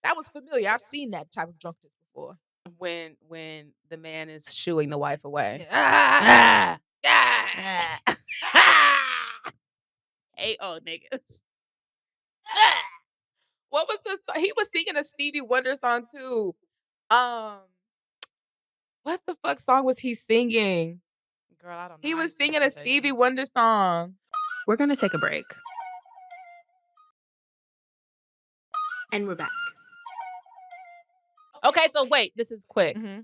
That was familiar. I've seen that type of drunkenness before. When the man is shooing the wife away. Hey, old niggas. What was the song? He was singing a Stevie Wonder song too. What the fuck song was he singing? Girl, I don't know. He was singing a Stevie Wonder song. We're going to take a break. And we're back. Okay, so wait. This is quick. Mm-hmm.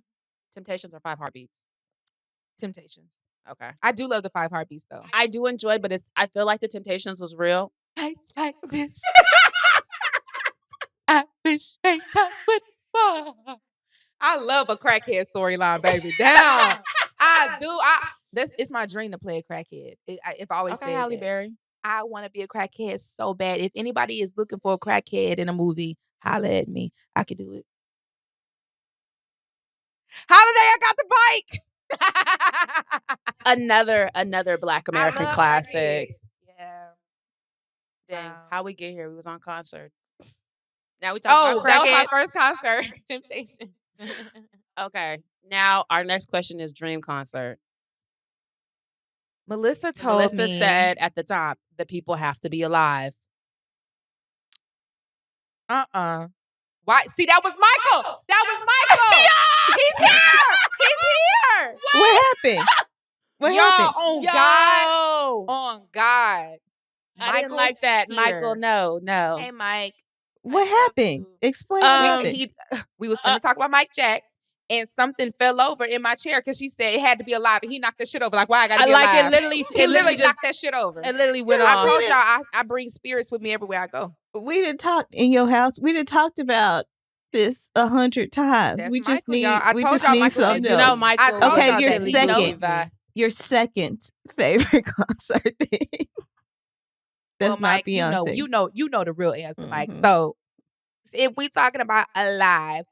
Temptations or 5 Heartbeats? Temptations. Okay. I do love the 5 Heartbeats though. I do enjoy, but I feel like the Temptations was real. Nights like this. I wish times would fall. I love a crackhead storyline, baby. Down. I do. It's my dream to play a crackhead. If I always say Halle that. Berry. I want to be a crackhead so bad. If anybody is looking for a crackhead in a movie, holla at me. I could do it. Holiday, I got the bike. Another Black American classic. Yeah. Dang, Wow. how we get here? We was on concerts. Now we talking about that was my crackheads. first concert. Temptation. Okay. Now our next question is dream concert. Melisa told me. Melisa said at the top, the people have to be alive. Why? See, that was Michael. That was Michael. He's here. He's here. What happened? What happened? On God. On God. I didn't like that. Here. Michael, no. Hey, Mike. What happened? Explain what happened. We was going to talk about Mike Jack, and something fell over in my chair because she said it had to be alive, and he knocked that shit over. Like, why I gotta be alive? He literally just knocked that shit over. It literally went I off. told y'all I bring spirits with me everywhere I go. We didn't talk in your house. We didn't talked about this 100 times. That's we just Michael, need. y'all. I We told just y'all need Michael something did else. No, Michael. I told Okay, y'all your that he second. knows me. Your second favorite concert thing. That's Well, Mike, not Beyonce. you know the real answer, Mike. Mhm. So if we talking about alive,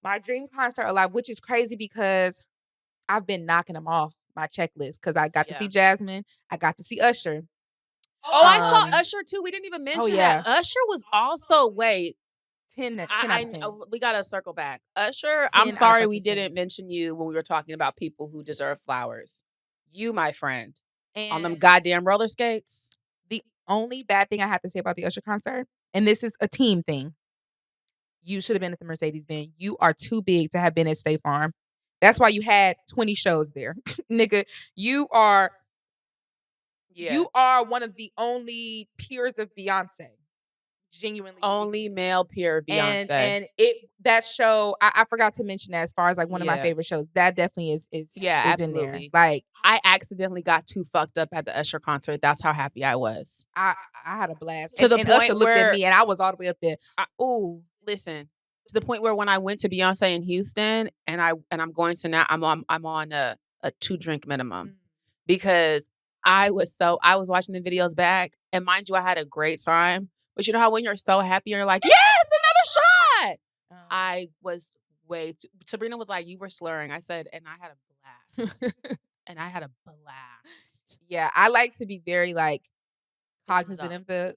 my dream concert alive, which is crazy because I've been knocking them off my checklist because I got to see Jasmine, I got to see Usher. Oh, I saw Usher too. We didn't even mention yeah. that. Usher was also 10 out of 10. We gotta circle back. Usher, I'm sorry we didn't mention you when we were talking about people who deserve flowers. You, my friend, on them goddamn roller skates. The only bad thing I have to say about the Usher concert, and this is a team thing, you should have been at the Mercedes-Benz. You are too big to have been at State Farm. That's why you had 20 shows there. Nigga, you are one of the only peers of Beyonce. Genuinely only male peer of Beyonce. And that show, I forgot to mention that as far as like one of my favorite shows. That definitely is absolutely. in there. Like, I accidentally got too fucked up at the Usher concert. That's how happy I was. I had a blast. To the and point Usher looked at me and I was all the way up there. Listen, to the point where when I went to Beyonce in Houston and I'm going to now, I'm on a 2-drink minimum because I was watching the videos back, and mind you, I had a great time. But you know how when you're so happy, you're like, yes, another shot. I was Sabrina was like, you were slurring. I said, and I had a blast. Yeah, I like to be very like cognizant of the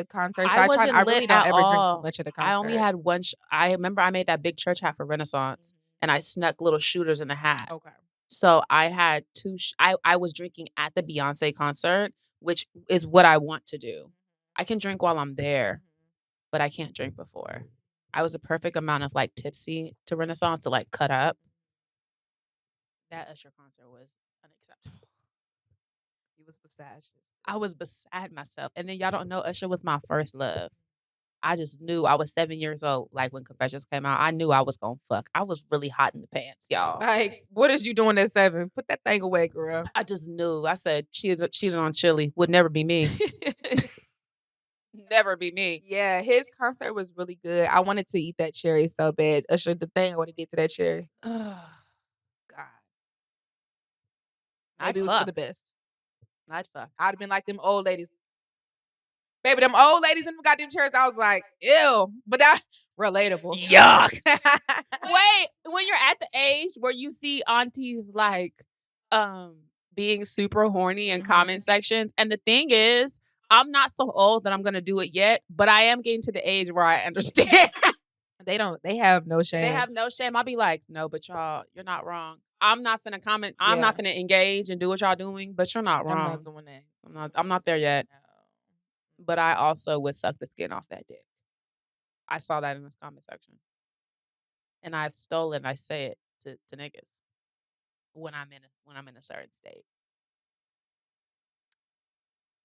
concert. So I really don't ever drink too much of the concert. I only had one. I remember I made that big church hat for Renaissance, and I snuck little shooters in the hat. Okay. So I had two. I was drinking at the Beyonce concert, which is what I want to do. I can drink while I'm there, but I can't drink before. I was a perfect amount of like tipsy to Renaissance to like cut up. That Usher concert was unacceptable. He was beside you. I was beside myself. And then y'all don't know, Usher was my first love. I just knew I was 7 years old. Like when Confessions came out, I knew I was gonna fuck. I was really hot in the pants, y'all. Like, what is you doing at 7? Put that thing away, girl. I just knew. I said, cheated on Chili. Would never be me. Never be me. Yeah, his concert was really good. I wanted to eat that cherry so bad. Usher, the thing what he did to that cherry. Oh, God. Maybe it was for the best. I'd fuck. I'd have been like them old ladies. Baby, them old ladies in them goddamn chairs, I was like, ew. But that relatable. Yuck. Wait, when you're at the age where you see aunties like being super horny in comment sections, and the thing is, I'm not so old that I'm gonna do it yet, but I am getting to the age where I understand. They have no shame. They have no shame. I'll be like, no, but y'all, you're not wrong. I'm not finna comment. I'm not finna engage and do what y'all doing, but you're not wrong. I'm not doing that. I'm not there yet. No. But I also would suck the skin off that dick. I saw that in this comment section. And I've stolen, I say it to niggas when I'm in a certain state.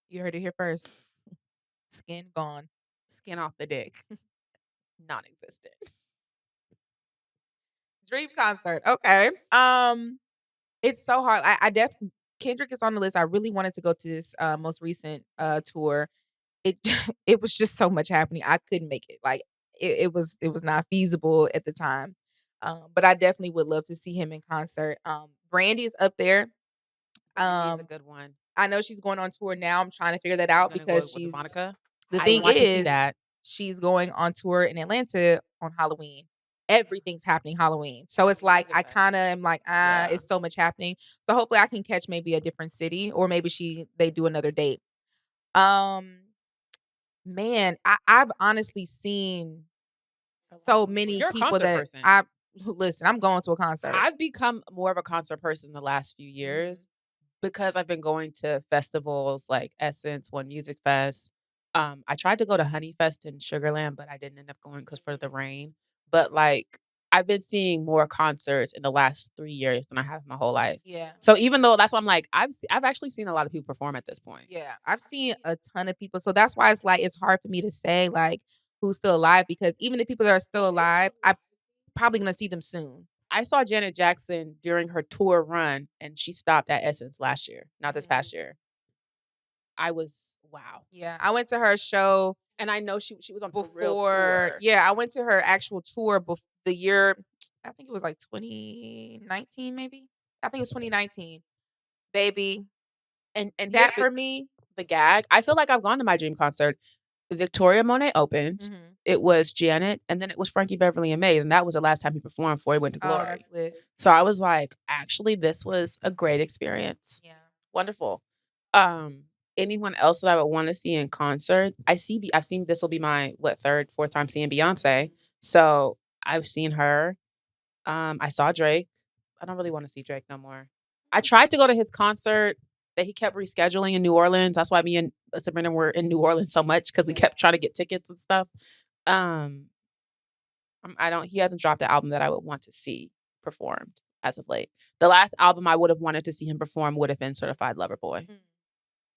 You heard it here first. Skin gone. Skin off the dick. Non-existent. Dream concert. Okay. It's so hard. I definitely Kendrick is on the list. I really wanted to go to this most recent tour. It it was just so much happening. I couldn't make it. Like it was not feasible at the time. But I definitely would love to see him in concert. Brandy is up there. He's a good one. I know she's going on tour now. I'm trying to figure that out because she's Monica. The I thing want to see is that. she's going on tour in Atlanta on Halloween. Everything's happening Halloween. So it's like I kind of am like, it's so much happening. So hopefully I can catch maybe a different city or maybe they do another date. Man, I've honestly seen so many You're a people concert that person. listen, I'm going to a concert. I've become more of a concert person in the last few years because I've been going to festivals like Essence, One Music Fest. I tried to go to Honey Fest in Sugarland, but I didn't end up going because for the rain. But like I've been seeing more concerts in the last 3 years than I have my whole life. Yeah. So even though that's why I'm like, I've actually seen a lot of people perform at this point. Yeah, I've seen a ton of people. So that's why it's hard for me to say like who's still alive because even the people that are still alive, I'm probably gonna see them soon. I saw Janet Jackson during her tour run, and she stopped at Essence last year, not this past year. I was wow. Yeah, I went to her show, and I know she was on before. real tour. Yeah, I went to her actual tour the year. I think it was like 2019, maybe. I think it was 2019. Baby, and that for me, the gag. I feel like I've gone to my dream concert. Victoria Monet opened. It was Janet, and then it was Frankie Beverly and Maze, and that was the last time he performed before he went to Glory. Oh, that's lit. So I was like, actually, this was a great experience. Yeah, wonderful. Anyone else that I would want to see in concert? I've seen this will be my third, fourth time seeing Beyoncé. So I've seen her. I saw Drake. I don't really want to see Drake no more. I tried to go to his concert that he kept rescheduling in New Orleans. That's why me and Sabrina were in New Orleans so much because we kept trying to get tickets and stuff. He hasn't dropped an album that I would want to see performed as of late. The last album I would have wanted to see him perform would have been Certified Lover Boy.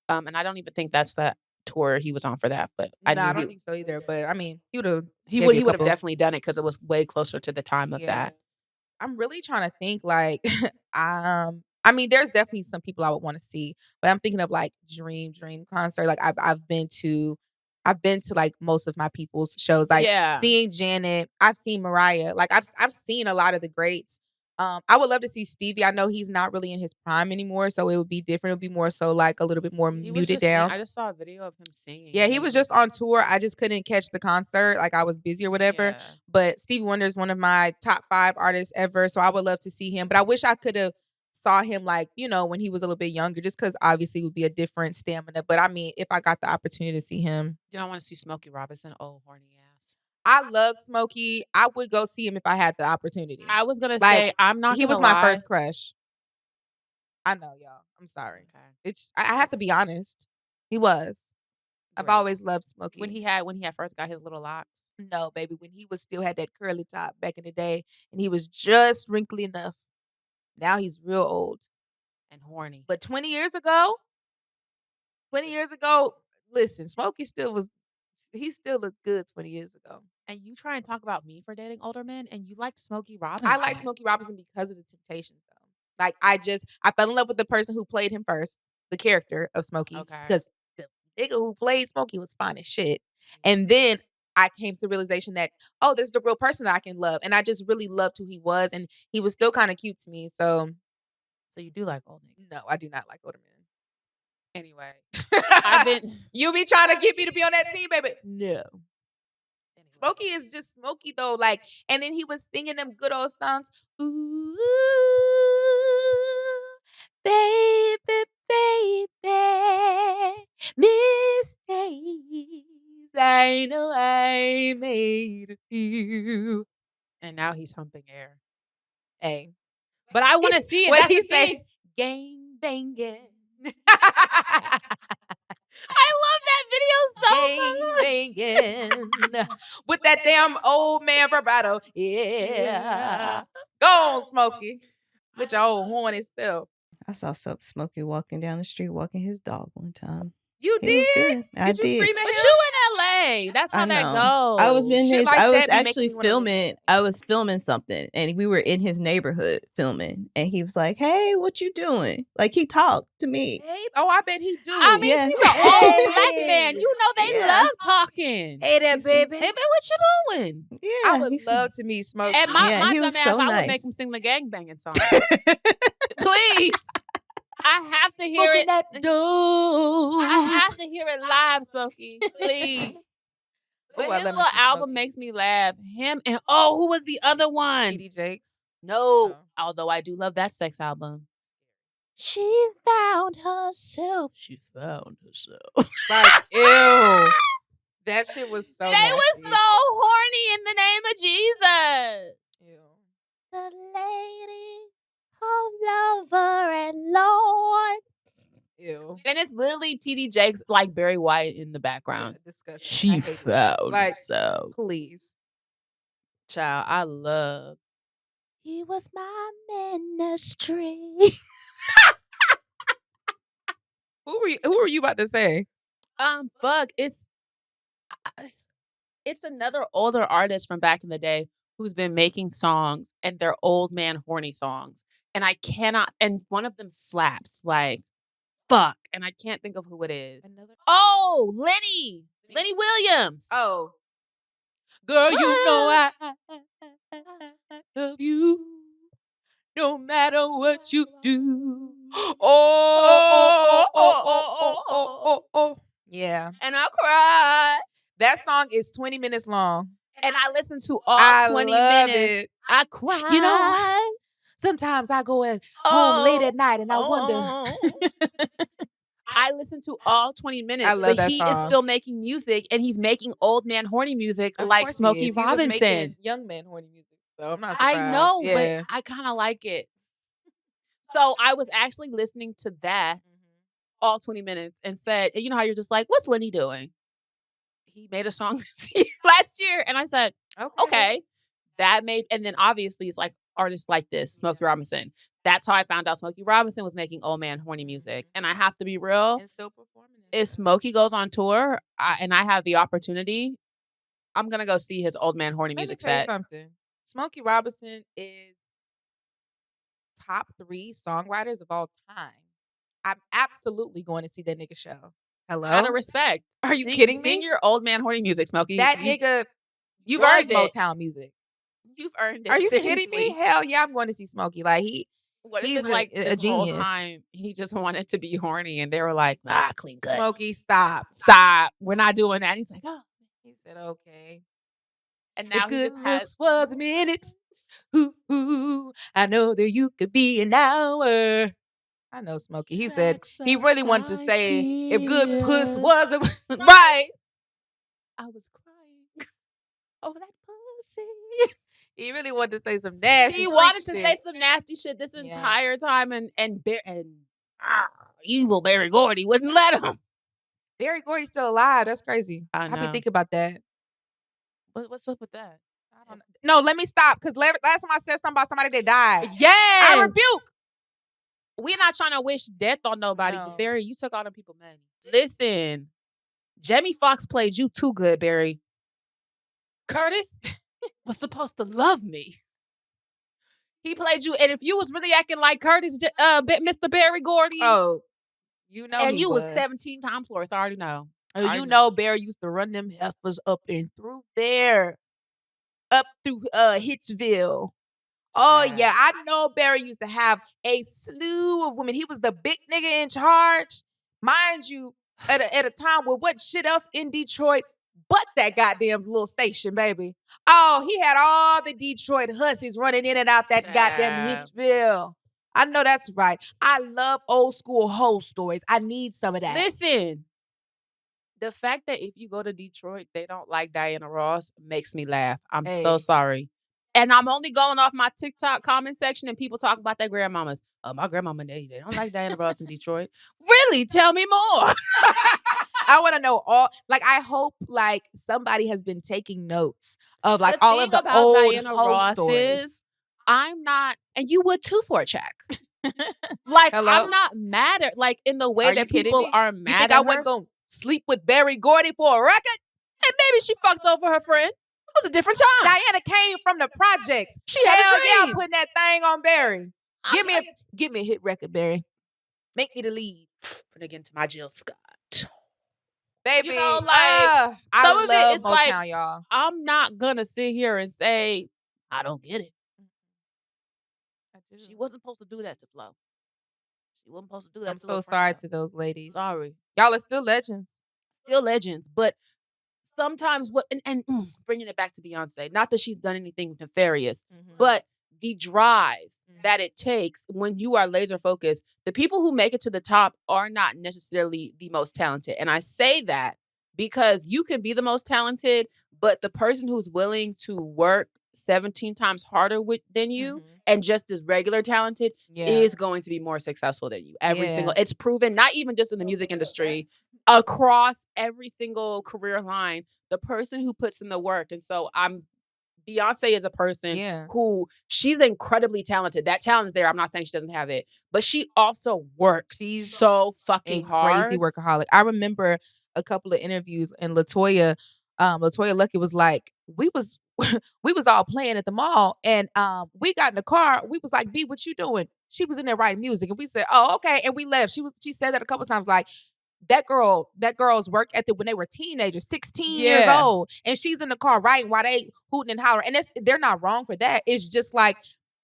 And I don't even think that's the tour he was on for that. But I don't think so either. But I mean, he would have definitely done it because it was way closer to the time of that. I'm really trying to think like I mean, there's definitely some people I would want to see, but I'm thinking of like dream concert. Like I've been to like most of my people's shows. Like seeing Janet, I've seen Mariah. Like I've seen a lot of the greats. I would love to see Stevie. I know he's not really in his prime anymore, so it would be different. It would be more so like a little bit more muted down. I just saw a video of him singing. Yeah, he was just on tour. I just couldn't catch the concert. Like I was busy or whatever. Yeah. But Stevie Wonder is one of my top 5 artists ever, so I would love to see him. But I wish I could have saw him like, when he was a little bit younger, just because obviously it would be a different stamina. But I mean, if I got the opportunity to see him. You don't want to see Smokey Robinson? Oh, horny ass. I love Smokey. I would go see him if I had the opportunity. I was going to say, I'm not He was my first crush. I know, y'all. I'm sorry. Okay. I have to be honest. He was. Great. I've always loved Smokey. When he first got his little locks? No, baby. When he still had that curly top back in the day and he was just wrinkly enough. Now he's real old. And horny. But 20 years ago, listen, Smokey he still looked good 20 years ago. And you try and talk about me for dating older men, and you liked Smokey Robinson. I liked Smokey Robinson because of the Temptations, though. Like, I fell in love with the person who played him first, the character of Smokey. Okay. Because the nigga who played Smokey was fine as shit. And then I came to the realization that, this is the real person that I can love. And I just really loved who he was. And he was still kind of cute to me. So you do like old niggas? No, I do not like older men. Anyway, you be trying to get me to be on that team, baby. No. Anyway. Smokey is just Smokey though. Like, and then he was singing them good old songs. Ooh, baby, baby, mistakes I know I made of you. And now he's humping air. Hey. But I want to see it. What That's he the thing. say? Gang banging. I love that video so much. Banging. With that damn old man vibrato. Yeah. Go on, Smokey. With your old horny self. I saw Smokey walking down the street, walking his dog one time. You He was did? good. I Did you scream at But him? you in LA. That's how I that know. goes. I was in Shit his. like I that was be making actually me wanna leave. filming. I was filming something, and we were in his neighborhood filming. And he was like, "Hey, what you doing?" Like he talked to me. Hey, oh, I bet he do. I mean, Yeah. he's an old black man. You know they Yeah. love talking. Hey there, baby. Hey, man, what you doing? Yeah, I would he's- love to meet Smokey. And my Yeah, he dumb was ass, so I would nice. make him sing the gangbanging song. Please. I have to hear Smoking it. that dope. I have to hear it live, Smokey. Please. But Ooh, I his love me little some album Smokey. makes me laugh. Him and who was the other one? TD Jakes. No, Oh. although I do love that sex album. She found herself. She found herself. Like, ew. That shit was so They nasty. was so horny in the name of Jesus. Ew. The lady of lover and Lord. Ew. And it's literally TD Jakes like Barry White in the background. Yeah, disgusting. She I hate that. found Like, herself. please. Child, I love. He was my ministry. Who were you about to say? Fuck. It's another older artist from back in the day who's been making songs, and they're old man horny songs. And I cannot, and one of them slaps like fuck. And I can't think of who it is. Oh, Lenny Williams. Oh. Girl, you know I love you no matter what you do. Oh. Yeah. And I cried. That song is 20 minutes long. And I listened to all I 20 love minutes. it. I cried. You know, sometimes I go home late at night and I wonder. I listened to all 20 minutes. I love that he is song. still making music, and he's making old man horny music Of like course he Smokey is. He was making Robinson. young man horny music. So I'm not surprised. I know, Yeah. but I kind of like it. So I was actually listening to that all 20 minutes and said, you know how you're just like, what's Lenny doing? He made a song last year. And I said, okay. That made, and then obviously it's like artists like this, Smokey Robinson. That's how I found out Smokey Robinson was making old man horny music. And I have to be real. And still performing it. If Smokey goes on tour and I have the opportunity, I'm going to go see his old man horny music Let me tell you set. something. Smokey Robinson is top 3 songwriters of all time. I'm absolutely going to see that nigga show. Hello? Out of respect. Are you kidding me? Sing your old man horny music, Smokey. That nigga You've was earned it. Motown music. You've earned it. Are you seriously. kidding me? Hell yeah, I'm going to see Smokey. Like What if he's it's like a this whole genius. time he just wanted to be horny and they were like, clean cut. Smokey, stop. Stop. We're not doing that. And he's like, oh. He said, okay. And now the he good just has looks was a minute. Ooh, I know that you could be an hour. I know Smokey. He said he really wanted to say if good puss was a right. I was crying over that pussy. He really wanted to say some nasty. He wanted to freak say shit. some nasty shit this Yeah. entire time, and evil Barry Gordy wouldn't let him. Barry Gordy's still alive. That's crazy. I I've been know. thinking about that. What's up with that? I don't know. No, let me stop. Because last time I said something about somebody that died. Yes. I rebuke. We're not trying to wish death on nobody, No. but Barry, you took all them people money. Listen, Jamie Foxx played you too good, Barry. Curtis was supposed to love me. He played you, and if you was really acting like Curtis, Mr. Barry Gordy, You know, and he you was 17 times worse, I already know. I You know, Barry used to run them heifers up and through there, up through Hitsville. Oh yeah, I know Barry used to have a slew of women. He was the big nigga in charge, mind you. At a time where what shit else in Detroit but that goddamn little station, baby. Oh, he had all the Detroit hussies running in and out that goddamn Hitsville. I know that's right. I love old school hoe stories. I need some of that. Listen, the fact that if you go to Detroit, they don't like Diana Ross makes me laugh. I'm so Hey. sorry. And I'm only going off my TikTok comment section and people talk about their grandmamas. My grandmama, they don't like Diana Ross in Detroit. Really? Tell me more. I want to know all. Like, I hope like somebody has been taking notes of like all of the old Diana hoe Ross stories. is, I'm not, and you would too for a check. Like, Hello? I'm not mad at, like, in the way Are that you kidding people me? are You mad think at I her. wasn't gonna sleep with Barry Gordy for a record? And maybe she fucked over her friend. It was a different time. Diana came from the projects. She had a Hell yeah, dream. putting that thing on Barry. Give me a hit record, Barry. Make me the lead. Put it into my Jill Scott. Baby, You know, like, I some of it love is Motown, like, y'all. I'm not gonna sit here and say, I don't get it. She wasn't supposed to do that to Flo. She wasn't supposed to do that I'm to so sorry to those ladies. Sorry. Y'all are still legends. Still legends. But sometimes bringing it back to Beyonce, not that she's done anything nefarious, but the drive that it takes when you are laser focused, the people who make it to the top are not necessarily the most talented. And I say that because you can be the most talented, but the person who's willing to work 17 times harder than you and just as regular talented is going to be more successful than you. It's proven, not even just in the music industry, across every single career line, the person who puts in the work. And so Beyonce is a person who she's incredibly talented. That talent is there. I'm not saying she doesn't have it, but she also works. She's so fucking hard. Crazy workaholic. I remember a couple of interviews and Latoya Luckett was like, we was all playing at the mall and we got in the car. We was like, B, what you doing? She was in there writing music and we said, oh, okay. And we left. She said that a couple of times, like, that girl's work ethic when they were teenagers, 16 years old, and she's in the car writing while they hooting and hollering. And they're not wrong for that. It's just like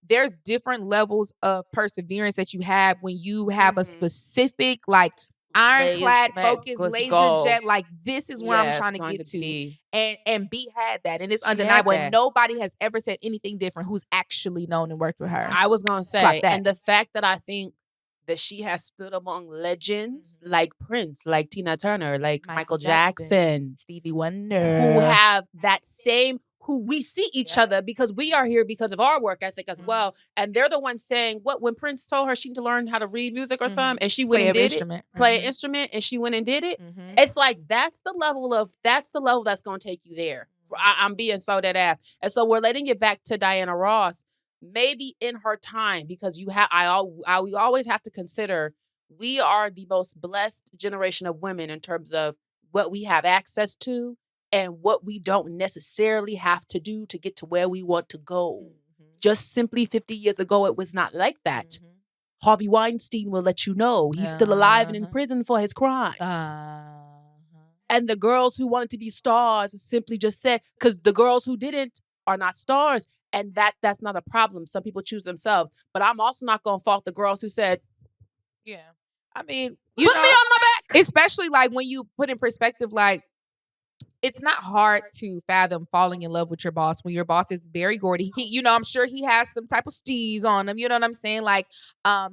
there's different levels of perseverance that you have when you have a specific, like, ironclad focus, laser jet. Like, this is where I'm trying to get to. And B had that, and it's undeniable. And nobody has ever said anything different who's actually known and worked with her. I was gonna say, and the fact that I think that she has stood among legends like Prince, like Tina Turner, like Michael Jackson, Stevie Wonder, who have that same, who we see each other because we are here because of our work ethic as well. And they're the ones saying, when Prince told her she need to learn how to read music or something, and she went and did it, play an instrument, and she went and did it. It's like, that's the level that's going to take you there. I'm being so dead ass. And so we're letting it back to Diana Ross. Maybe in her time, because we always have to consider we are the most blessed generation of women in terms of what we have access to and what we don't necessarily have to do to get to where we want to go. Just simply 50 years ago, it was not like that. Harvey Weinstein will let you know he's still alive and in prison for his crimes. And the girls who wanted to be stars simply just said, because the girls who didn't are not stars. And that's not a problem. Some people choose themselves. But I'm also not going to fault the girls who said, I mean, put me on my back. Especially like when you put in perspective, like, it's not hard to fathom falling in love with your boss when your boss is Barry Gordy. I'm sure he has some type of steez on him. You know what I'm saying? Like,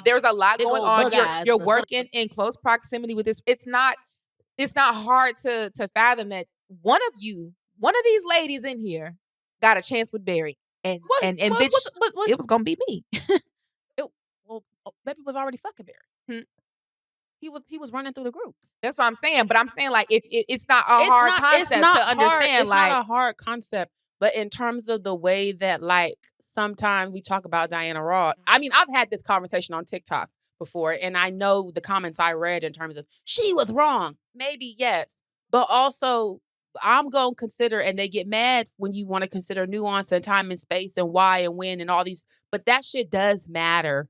there's a lot going on. You're working in close proximity with this. It's not hard to fathom that one of these ladies in here got a chance with Barry. And bitch, it was gonna be me. Baby was already fucking Barry. He was running through the group. That's what I'm saying. But I'm saying, like, if it's not a hard concept to understand. It's not a hard concept. But in terms of the way that, like, sometimes we talk about Diana Ross. I mean, I've had this conversation on TikTok before, and I know the comments I read in terms of she was wrong. Maybe yes, but also, I'm going to consider, and they get mad when you want to consider nuance and time and space and why and when and all these, but that shit does matter.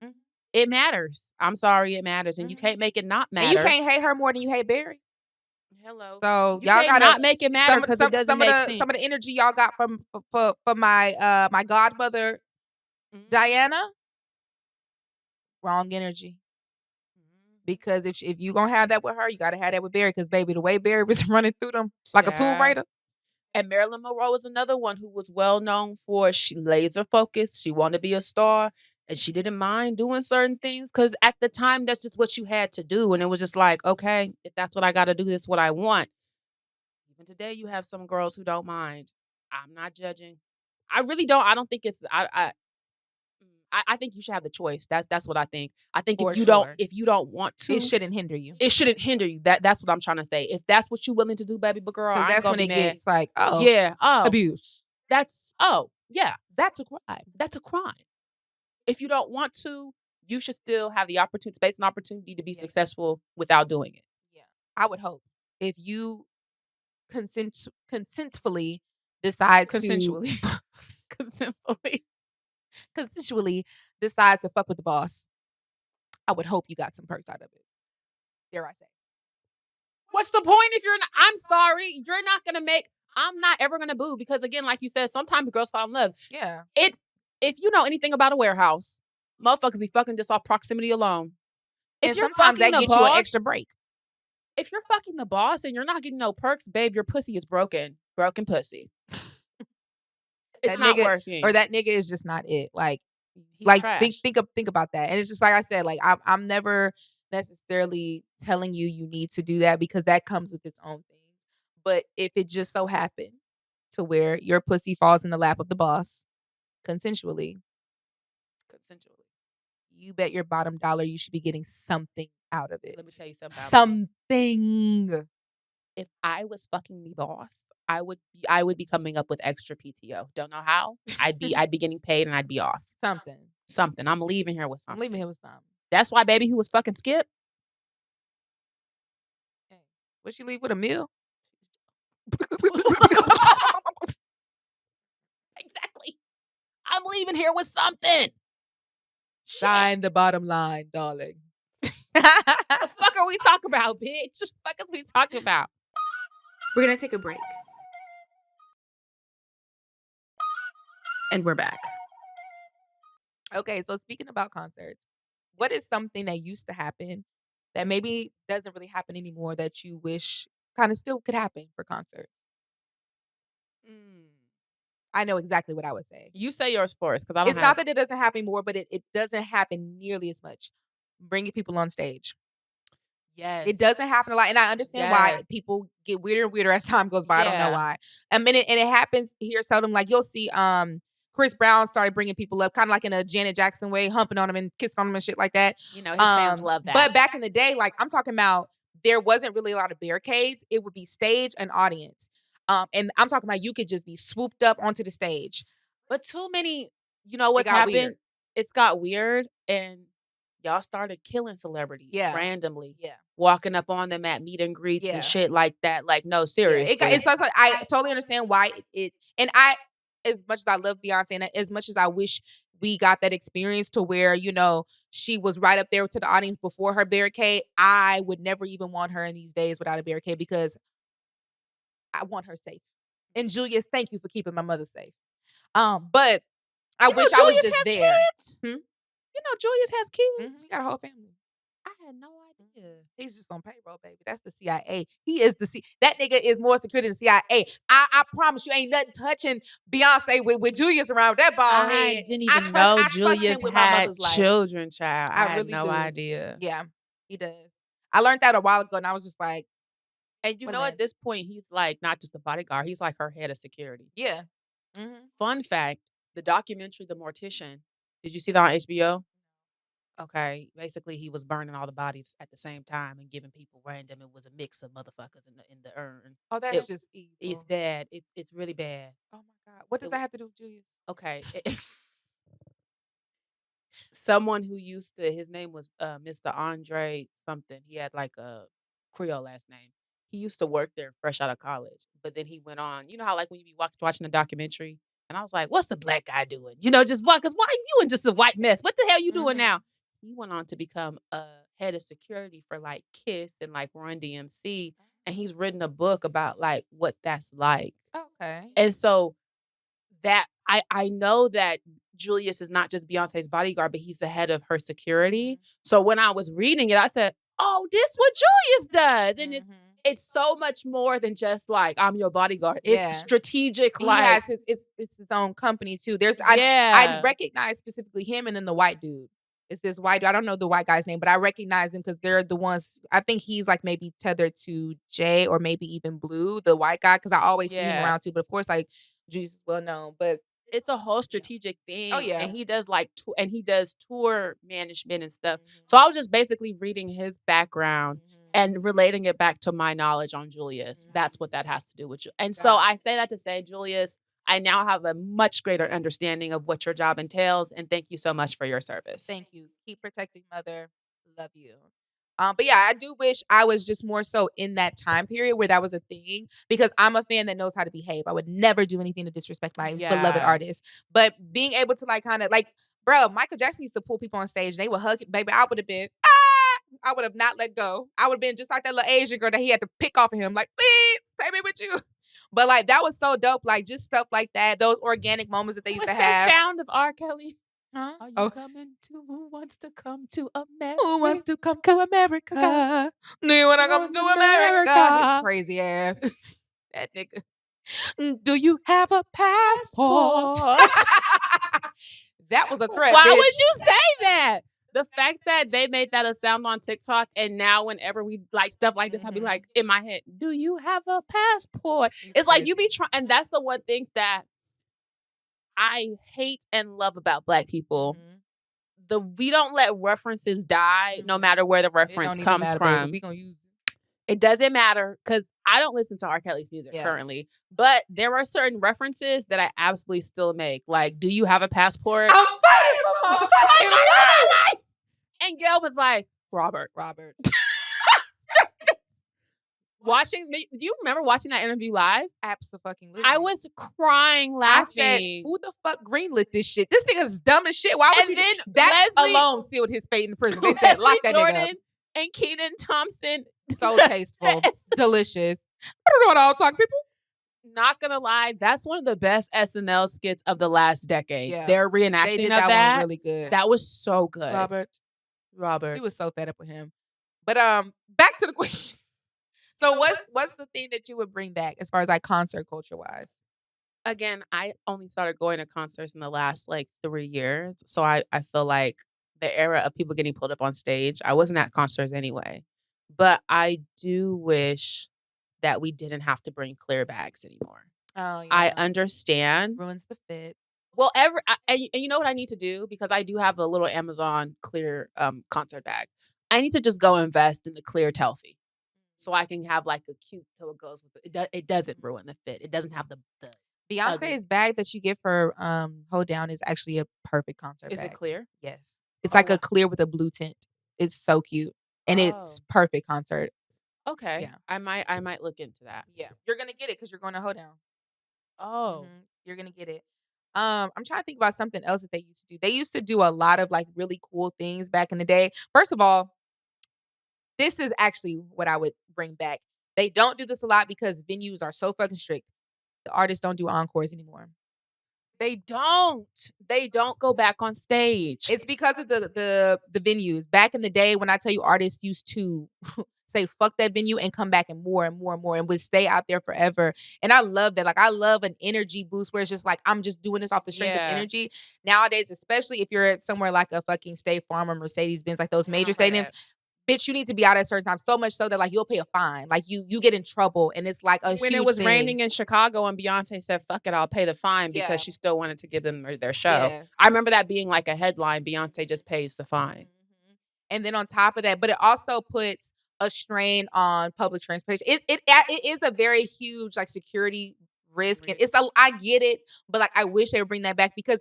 It matters. I'm sorry, it matters. And you can't make it not matter. And you can't hate her more than you hate Barry. Hello. So y'all gotta not make it matter because it doesn't make sense. Some of the energy y'all got from for my my godmother, Diana, wrong energy. Because if you gonna have that with her, you gotta have that with Barry. Because baby, the way Barry was running through them like a Tomb Raider. And Marilyn Monroe was another one who was well known for she laser focused. She wanted to be a star, and she didn't mind doing certain things because at the time that's just what you had to do. And it was just like, okay, if that's what I got to do, that's what I want. Even today, you have some girls who don't mind. I'm not judging. I really don't. I don't think it's. I think you should have the choice. That's what I think. I think if you don't want to, it shouldn't hinder you. It shouldn't hinder you. That's what I'm trying to say. If that's what you're willing to do, baby, but girl, Because that's when it gets like, abuse. That's a crime. That's a crime. If you don't want to, you should still have the space and opportunity to be successful without doing it. Yeah, I would hope if you consensually decide consensually decide to fuck with the boss, I would hope you got some perks out of it. Dare I say? What's the point if you're not? I'm sorry, you're not gonna make. I'm not ever gonna boo because again, like you said, sometimes girls fall in love. Yeah. If you know anything about a warehouse, motherfuckers be fucking just off proximity alone. And sometimes that gets you an extra break. If you're fucking the boss and you're not getting no perks, babe, your pussy is broken. Broken pussy. It's not working. Or that nigga is just not it. Like trash. think about that. And it's just like I said, like I'm never necessarily telling you need to do that because that comes with its own things. But if it just so happened to where your pussy falls in the lap of the boss, consensually, you bet your bottom dollar you should be getting something out of it. Let me tell you something. If I was fucking the boss, I would be coming up with extra PTO. Don't know how. I'd be getting paid and I'd be off. Something. I'm leaving here with something. That's why baby who was fucking Skip. Hey, would she leave with a meal? Exactly. I'm leaving here with something. Shine the bottom line, darling. The fuck are we talking about, bitch? The fuck is we talking about? We're gonna take a break. And we're back. Okay, so speaking about concerts, what is something that used to happen that maybe doesn't really happen anymore that you wish kind of still could happen for concerts? I know exactly what I would say. You say yours first, because I don't. It's not that it doesn't happen anymore, but it doesn't happen nearly as much. Bringing people on stage. Yes. It doesn't happen a lot. And I understand why people get weirder and weirder as time goes by. I don't know why. And it happens here seldom. Like you'll see Chris Brown started bringing people up kind of like in a Janet Jackson way, humping on them and kissing on them and shit like that. You know, his fans love that. But back in the day, like I'm talking about, there wasn't really a lot of barricades. It would be stage and audience. And I'm talking about you could just be swooped up onto the stage. But too many, you know what's happened? Weird. It's got weird and y'all started killing celebrities randomly. Yeah. Walking up on them at meet and greets and shit like that. Like, no, seriously. It's like, I totally understand why and I, as much as I love Beyonce and as much as I wish we got that experience to where, you know, she was right up there to the audience before her barricade, I would never even want her in these days without a barricade because I want her safe. And Julius, thank you for keeping my mother safe. But I wish I was just there. Kids? You know, Julius has kids. He got a whole family. I had no idea. He's just on payroll, baby. That's the CIA. He is that nigga is more secure than the CIA. I promise you ain't nothing touching Beyonce with Julius around that ball head. I didn't even know Julius had children, child. I had no idea. Yeah, he does. I learned that a while ago and I was just like, and you know, at this point, he's like not just a bodyguard. He's like her head of security. Yeah. Fun fact, the documentary, The Mortician, did you see that on HBO? Okay. Basically, he was burning all the bodies at the same time and giving people random. It was a mix of motherfuckers in the urn. Oh, that's just evil. It's bad. It's really bad. Oh, my God. What does that have to do with Julius? Okay. Someone who used to, his name was Mr. Andre something. He had like a Creole last name. He used to work there fresh out of college, but then he went on. You know how like when you be watching a documentary, and I was like, "What's the black guy doing?" You know, just what? Because why you in just a white mess? What the hell you doing now? He went on to become a head of security for like Kiss and like Run DMC, and he's written a book about like what that's like. Okay. And so that I know that Julius is not just Beyonce's bodyguard, but he's the head of her security. So when I was reading it, I said, "Oh, this is what Julius does," and it's so much more than just like I'm your bodyguard. It's strategic. He has it's his own company too. I recognize specifically him and then the white dude. It's this white dude. I don't know the white guy's name, but I recognize them because they're the ones. I think he's like maybe tethered to Jay or maybe even Blue, the white guy, because I always see him around too. But of course, like Juice is well known. But it's a whole strategic thing. Oh, yeah. And he does and he does tour management and stuff. So I was just basically reading his background and relating it back to my knowledge on Julius. That's what that has to do with you. And so I say that to say, Julius, I now have a much greater understanding of what your job entails. And thank you so much for your service. Thank you. Keep protecting, mother. Love you. But yeah, I do wish I was just more so in that time period where that was a thing, because I'm a fan that knows how to behave. I would never do anything to disrespect my beloved artist. But being able to like kind of like, bro, Michael Jackson used to pull people on stage and they would hug it. Baby, I would have been, I would have not let go. I would have been just like that little Asian girl that he had to pick off of him. Like, please take me with you. But like, that was so dope. Like, just stuff like that. Those organic moments that they used to have. What's the sound of R. Kelly? Huh? Are you coming to Who Wants to Come to America? Who wants to come to America? Do you want to come to America? His crazy ass. That nigga. Do you have a passport? That was a threat. Why bitch. would you say that? The fact that they made that a sound on TikTok, and now whenever we like stuff like this, I'll be like in my head, do you have a passport? It's like you be trying, and that's the one thing that I hate and love about Black people. We don't let references die, no matter where the reference comes from. We gonna use it doesn't matter, because I don't listen to R. Kelly's music currently, but there are certain references that I absolutely still make. Like, do you have a passport? I'm fighting for my fucking life. And Gail was like, Robert. Watching me, do you remember watching that interview live? Absolutely. I was crying laughing. I said, who the fuck greenlit this shit? This thing is dumb as shit. Why would And you? then That Leslie- alone sealed his fate in the prison. They said, lock that nigga Jordan up. and Kenan Thompson. So tasteful. Delicious. I don't know what I'll talk people. Not gonna lie, that's one of the best SNL skits of the last decade. Yeah. Their reenacting They did of that one really good. That was so good. Robert. He was so fed up with him. But back to the question. So what's the thing that you would bring back as far as like concert culture wise? Again, I only started going to concerts in the last like 3 years. So I feel like the era of people getting pulled up on stage, I wasn't at concerts anyway. But I do wish that we didn't have to bring clear bags anymore. Oh, yeah. I understand. Ruins the fit. Well, and you know what I need to do? Because I do have a little Amazon clear concert bag. I need to just go invest in the clear Telfie. So I can have like a cute, so it goes with it. It doesn't ruin the fit. It doesn't have the Beyonce's bag that you get for Hold Down is actually a perfect concert bag. Is it clear? Yes. It's like a clear with a blue tint. It's so cute. And it's perfect concert. Okay. Yeah. I might look into that. Yeah. You're gonna get it because you're going to Hold Down. Oh. You're gonna get it. I'm trying to think about something else that they used to do. They used to do a lot of like really cool things back in the day. First of all, this is actually what I would bring back. They don't do this a lot because venues are so fucking strict. The artists don't do encores anymore. They don't go back on stage. It's because of the venues. Back in the day, when I tell you, artists used to say fuck that venue and come back and more and more and more and would stay out there forever. And I love that. Like, I love an energy boost where it's just like, I'm just doing this off the strength of energy. Nowadays, especially if you're at somewhere like a fucking State Farm or Mercedes-Benz, like those major stadiums, bitch, you need to be out at certain times. So much so that like you'll pay a fine. Like you get in trouble, and it's like a when huge it was thing. raining in Chicago and Beyonce said, fuck it, I'll pay the fine because she still wanted to give them their show. Yeah. I remember that being like a headline, Beyonce just pays the fine. And then on top of that, but it also puts a strain on public transportation. It is a very huge like security risk. And I get it, but like I wish they would bring that back, because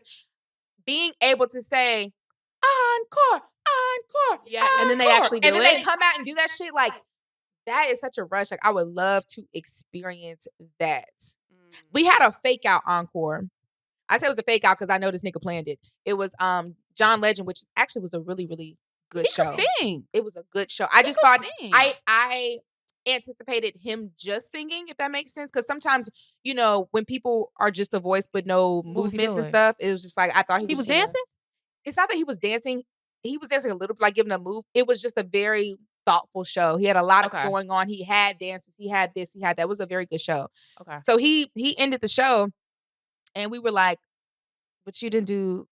being able to say encore, yeah, and then they actually do and then it. they come out and do that shit, like that is such a rush. Like I would love to experience that. We had a fake out encore. I say it was a fake out because I know this nigga planned it. It was John Legend, which actually was a really, really good show. Could sing. It was a good show. I just thought I anticipated him just singing, if that makes sense. Because sometimes, you know, when people are just a voice but no movements and stuff, it was just like I thought he was dancing. It's not that he was dancing. He was dancing a little bit, like giving a move. It was just a very thoughtful show. He had a lot of going on. He had dances. He had this. He had that. It was a very good show. Okay. So he ended the show, and we were like, "But you didn't do."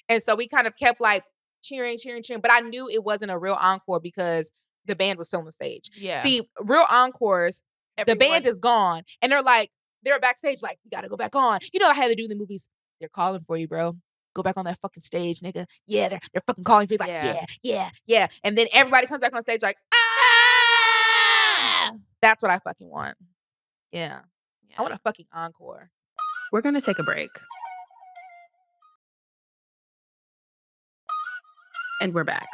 And so we kind of kept like cheering. But I knew it wasn't a real encore because the band was still on the stage. Yeah. See, real encores, the band is gone, and they're they were backstage like, we gotta go back on. You know, I had to do in the movies. They're calling for you, bro. Go back on that fucking stage, nigga. Yeah, they're fucking calling for you. Like, yeah. And then everybody comes back on stage like, ah! That's what I fucking want. Yeah. I want a fucking encore. We're going to take a break. And we're back.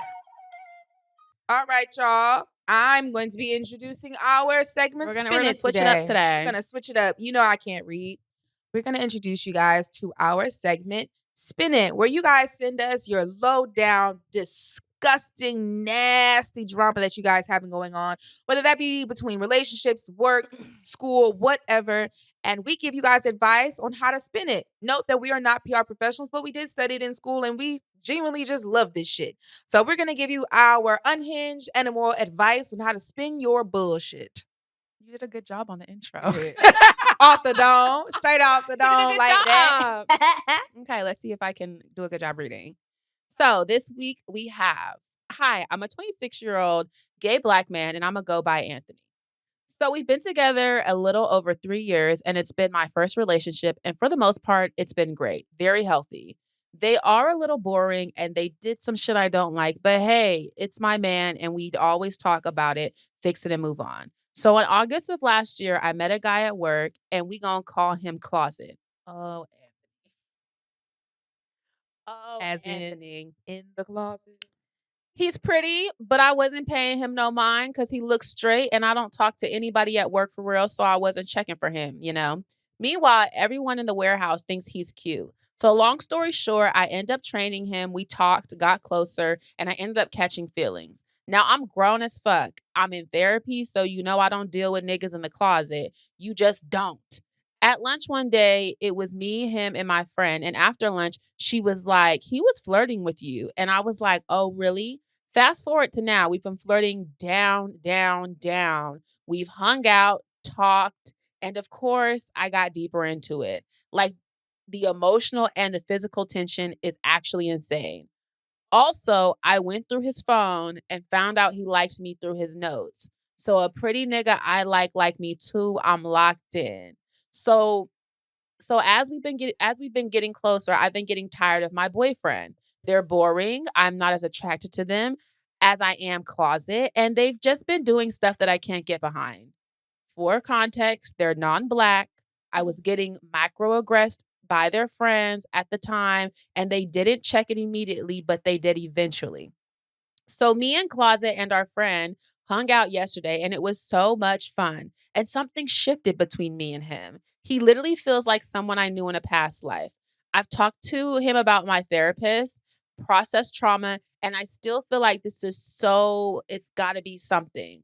All right, y'all. I'm going to be introducing our segment. We're gonna switch it up today. We're gonna switch it up. You know I can't read. We're gonna introduce you guys to our segment, Spin It, where you guys send us your low down, disgusting, nasty drama that you guys have been going on, whether that be between relationships, work, school, whatever. And we give you guys advice on how to spin it. Note that we are not PR professionals, but we did study it in school and we genuinely just love this shit. So we're going to give you our unhinged and immoral advice on how to spin your bullshit. You did a good job on the intro. Off the dome. Straight off the dome like that. Okay, let's see if I can do a good job reading. So this week we have, hi, I'm a 26-year-old gay Black man and I'm a go by Anthony. So we've been together a little over 3 years and it's been my first relationship. And for the most part, it's been great. Very healthy. They are a little boring and they did some shit I don't like, but hey, it's my man and we'd always talk about it, fix it and move on. So in August of last year, I met a guy at work and we gonna call him Closet. Oh, Anthony. Oh, As Anthony. in the closet. He's pretty, but I wasn't paying him no mind because he looks straight and I don't talk to anybody at work for real, so I wasn't checking for him, you know? Meanwhile, everyone in the warehouse thinks he's cute. So long story short, I end up training him. We talked, got closer, and I ended up catching feelings. Now, I'm grown as fuck. I'm in therapy, so you know I don't deal with niggas in the closet. You just don't. At lunch one day, it was me, him, and my friend. And after lunch, she was like, he was flirting with you. And I was like, oh, really? Fast forward to now, we've been flirting down. We've hung out, talked, and of course, I got deeper into it. Like the emotional and the physical tension is actually insane. Also, I went through his phone and found out he likes me through his notes. So a pretty nigga I like me too. I'm locked in. So as we've been getting closer, I've been getting tired of my boyfriend. They're boring. I'm not as attracted to them as I am Closet, and they've just been doing stuff that I can't get behind. For context, they're non-Black. I was getting microaggressed by their friends at the time, and they didn't check it immediately, but they did eventually. So me and Closet and our friend hung out yesterday and it was so much fun. And something shifted between me and him. He literally feels like someone I knew in a past life. I've talked to him about my therapist, processed trauma, and I still feel like it's got to be something.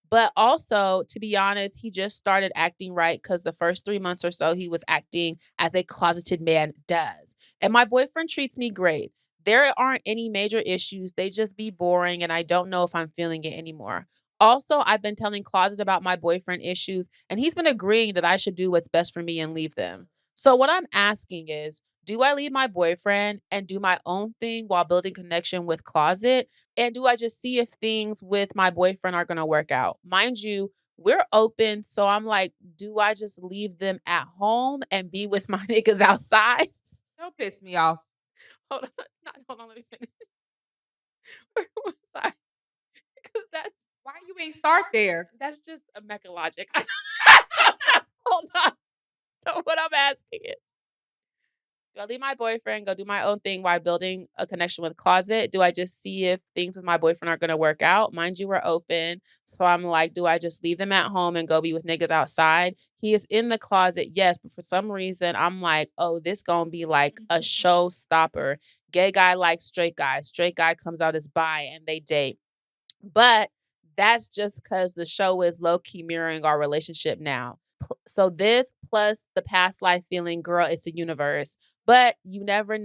But also, to be honest, he just started acting right because the first 3 months or so, he was acting as a closeted man does. And my boyfriend treats me great. There aren't any major issues. They just be boring, and I don't know if I'm feeling it anymore. Also, I've been telling Closet about my boyfriend issues, and he's been agreeing that I should do what's best for me and leave them. So what I'm asking is, do I leave my boyfriend and do my own thing while building connection with Closet? And do I just see if things with my boyfriend are going to work out? Mind you, we're open. So I'm like, do I just leave them at home and be with my niggas outside? Don't piss me off. Hold on, let me finish. Where was I? Because that's why you ain't start there. That's just a Mecca logic. Hold on. So what I'm asking is, do I leave my boyfriend, go do my own thing while building a connection with Closet? Do I just see if things with my boyfriend are going to work out? Mind you, we're open. So I'm like, do I just leave them at home and go be with niggas outside? He is in the closet, yes. But for some reason, I'm like, oh, this going to be like a showstopper. Gay guy likes straight guy. Straight guy comes out as bi and they date. But that's just because the show is low-key mirroring our relationship now. So this plus the past life feeling, girl, it's a universe. But you never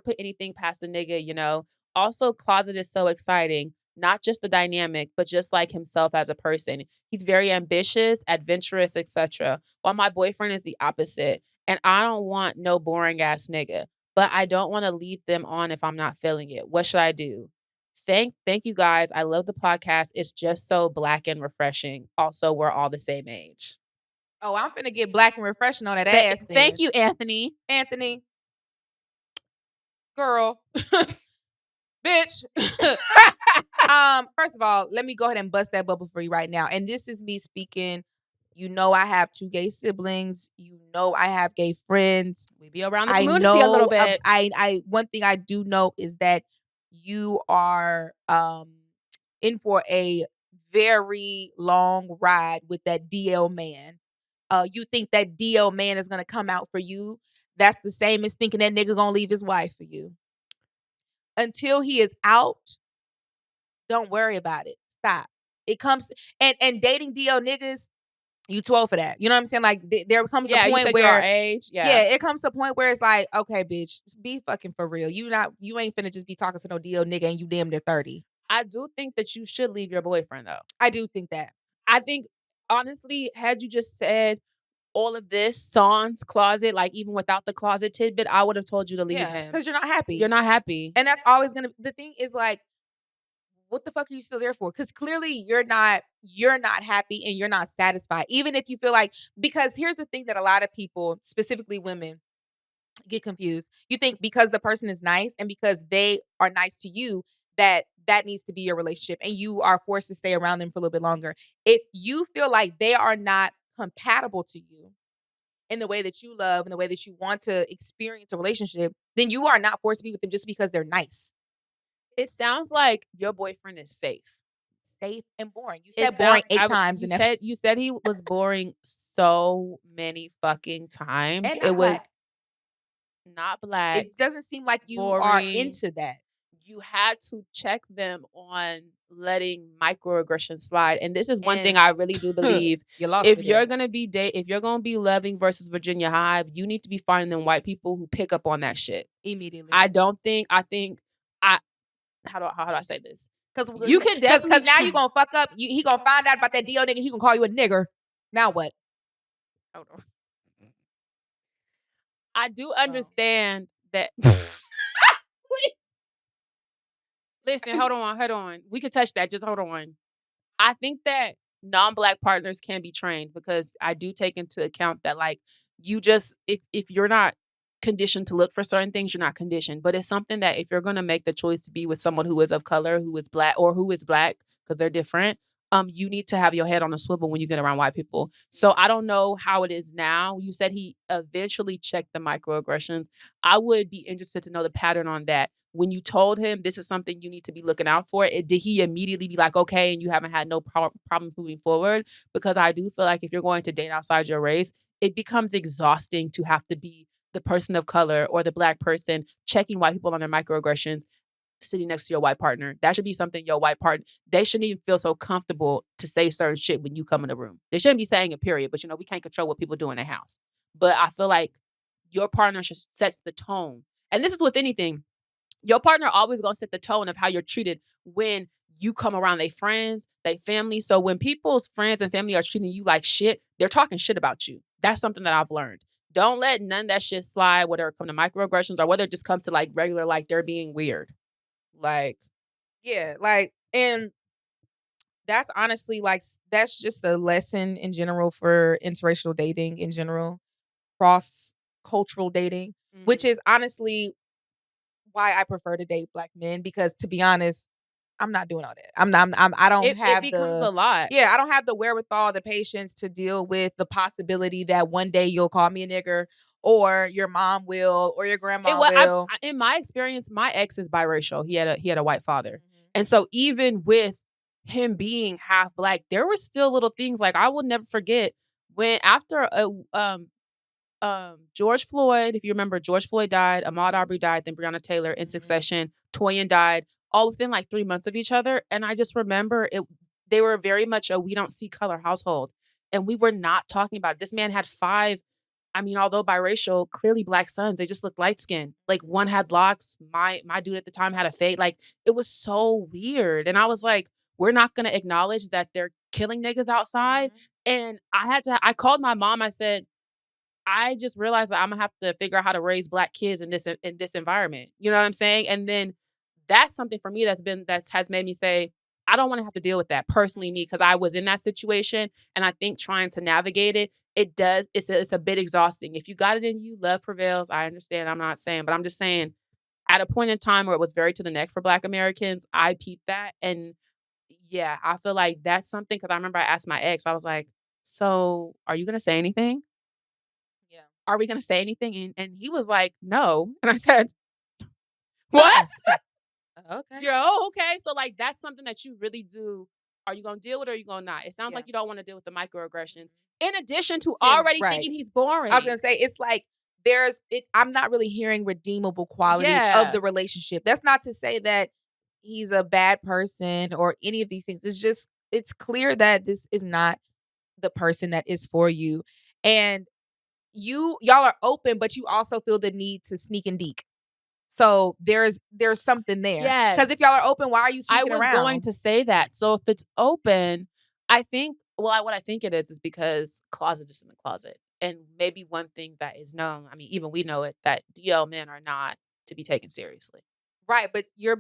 put anything past the nigga, you know. Also, Closet is so exciting. Not just the dynamic, but just like himself as a person. He's very ambitious, adventurous, etc. While my boyfriend is the opposite. And I don't want no boring ass nigga. But I don't want to lead them on if I'm not feeling it. What should I do? Thank you guys. I love the podcast. It's just so Black and refreshing. Also, we're all the same age. Oh, I'm finna get black and refreshing on that ass. Thank you, Anthony. Anthony. Girl. Bitch. First of all, let me go ahead and bust that bubble for you right now. And this is me speaking. You know I have 2 gay siblings. You know I have gay friends. We be around the community a little bit. I one thing I do know is that you are in for a very long ride with that DL man. You think that DL man is gonna come out for you. That's the same as thinking that nigga gonna leave his wife for you. Until he is out, don't worry about it. Stop. It comes and dating DL niggas, you 12 for that. You know what I'm saying? Like there comes a point where our age. Yeah, it comes to a point where it's like, okay, bitch, be fucking for real. You ain't finna just be talking to no DL nigga and you damn near 30. I do think that you should leave your boyfriend though. I do think that. I think honestly, had you just said all of this sans closet, like even without the closet tidbit, I would have told you to leave him. Because you're not happy. You're not happy. And that's always gonna the thing is like, what the fuck are you still there for? Because clearly you're not happy and you're not satisfied. Even if you feel like, because here's the thing that a lot of people, specifically women, get confused. You think because the person is nice and because they are nice to you, that needs to be your relationship and you are forced to stay around them for a little bit longer. If you feel like they are not compatible to you in the way that you love and the way that you want to experience a relationship, then you are not forced to be with them just because they're nice. It sounds like your boyfriend is safe. Safe and boring. You said boring 8 times. You said he was boring so many fucking times. And it was not black. It doesn't seem like you are into that. You had to check them on letting microaggressions slide. And this is one thing I really do believe. If you're gonna be loving versus Virginia Hive, you need to be finding them white people who pick up on that shit immediately. How do I say this? Because you can definitely because now you gonna fuck up. He gonna find out about that DO nigga. He gonna call you a nigger. Now what? Hold on. I do understand that. Listen, hold on. We could touch that. Just hold on. I think that non-black partners can be trained because I do take into account that like you just if you're not conditioned to look for certain things, you're not conditioned. But it's something that if you're going to make the choice to be with someone who is of color, who is black, because they're different, you need to have your head on a swivel when you get around white people. So I don't know how it is now. You said he eventually checked the microaggressions. I would be interested to know the pattern on that. When you told him this is something you need to be looking out for, did he immediately be like, okay, and you haven't had no problems moving forward? Because I do feel like if you're going to date outside your race, it becomes exhausting to have to be the person of color or the black person checking white people on their microaggressions sitting next to your white partner. That should be something your white partner, they shouldn't even feel so comfortable to say certain shit when you come in the room. They shouldn't be saying it, period. But, we can't control what people do in their house. But I feel like your partner should set the tone. And this is with anything. Your partner always going to set the tone of how you're treated when you come around their friends, their family. So when people's friends and family are treating you like shit, they're talking shit about you. That's something that I've learned. Don't let none of that shit slide, whether it comes to microaggressions or whether it just comes to like regular, like they're being weird. Like, yeah, like, and that's honestly like, that's just a lesson in general for interracial dating in general, cross-cultural dating, which is honestly why I prefer to date black men, because to be honest, I'm not doing all that. It becomes a lot. Yeah, I don't have the wherewithal, the patience to deal with the possibility that one day you'll call me a nigger, or your mom will, or your grandma will. In my experience, my ex is biracial. He had a white father, and so even with him being half black, there were still little things like I will never forget when after George Floyd, if you remember, George Floyd died, Ahmaud Arbery died, then Breonna Taylor in succession, Toyin died, all within like 3 months of each other. And I just remember they were very much a we don't see color household. And we were not talking about it. This man had 5, although biracial, clearly black sons. They just looked light skinned. Like one had locks. My dude at the time had a fade. Like it was so weird. And I was like, we're not going to acknowledge that they're killing niggas outside. And I called my mom. I said, I just realized that I'm gonna have to figure out how to raise black kids in this environment. You know what I'm saying? And then that's something for me that has made me say, I don't want to have to deal with that personally, me, because I was in that situation, and I think trying to navigate it, it's a bit exhausting. If you got it in you, love prevails. I understand. I'm not saying, but I'm just saying, at a point in time where it was very to the neck for Black Americans, I peeped that, and yeah, I feel like that's something, because I remember I asked my ex, I was like, "So, are you gonna say anything? Yeah. Are we gonna say anything?" And he was like, "No," and I said, "What?" Okay. You're, "Oh, okay." So, like, that's something that you really do. Are you gonna deal with it or are you gonna not? It sounds Yeah. like you don't want to deal with the microaggressions, in addition to Yeah, already right. thinking he's boring. I was gonna say, it's like I'm not really hearing redeemable qualities Yeah. of the relationship. That's not to say that he's a bad person or any of these things. It's just, it's clear that this is not the person that is for you. And y'all are open, but you also feel the need to sneak and deek. So there's something there. Because if y'all Yes. are open, why are you I sneaking was around? going to say that. So if it's open, I think, what I think it is because closet is in the closet. And maybe one thing that is known, I mean, even we know it, that DL men are not to be taken seriously. Right, but you're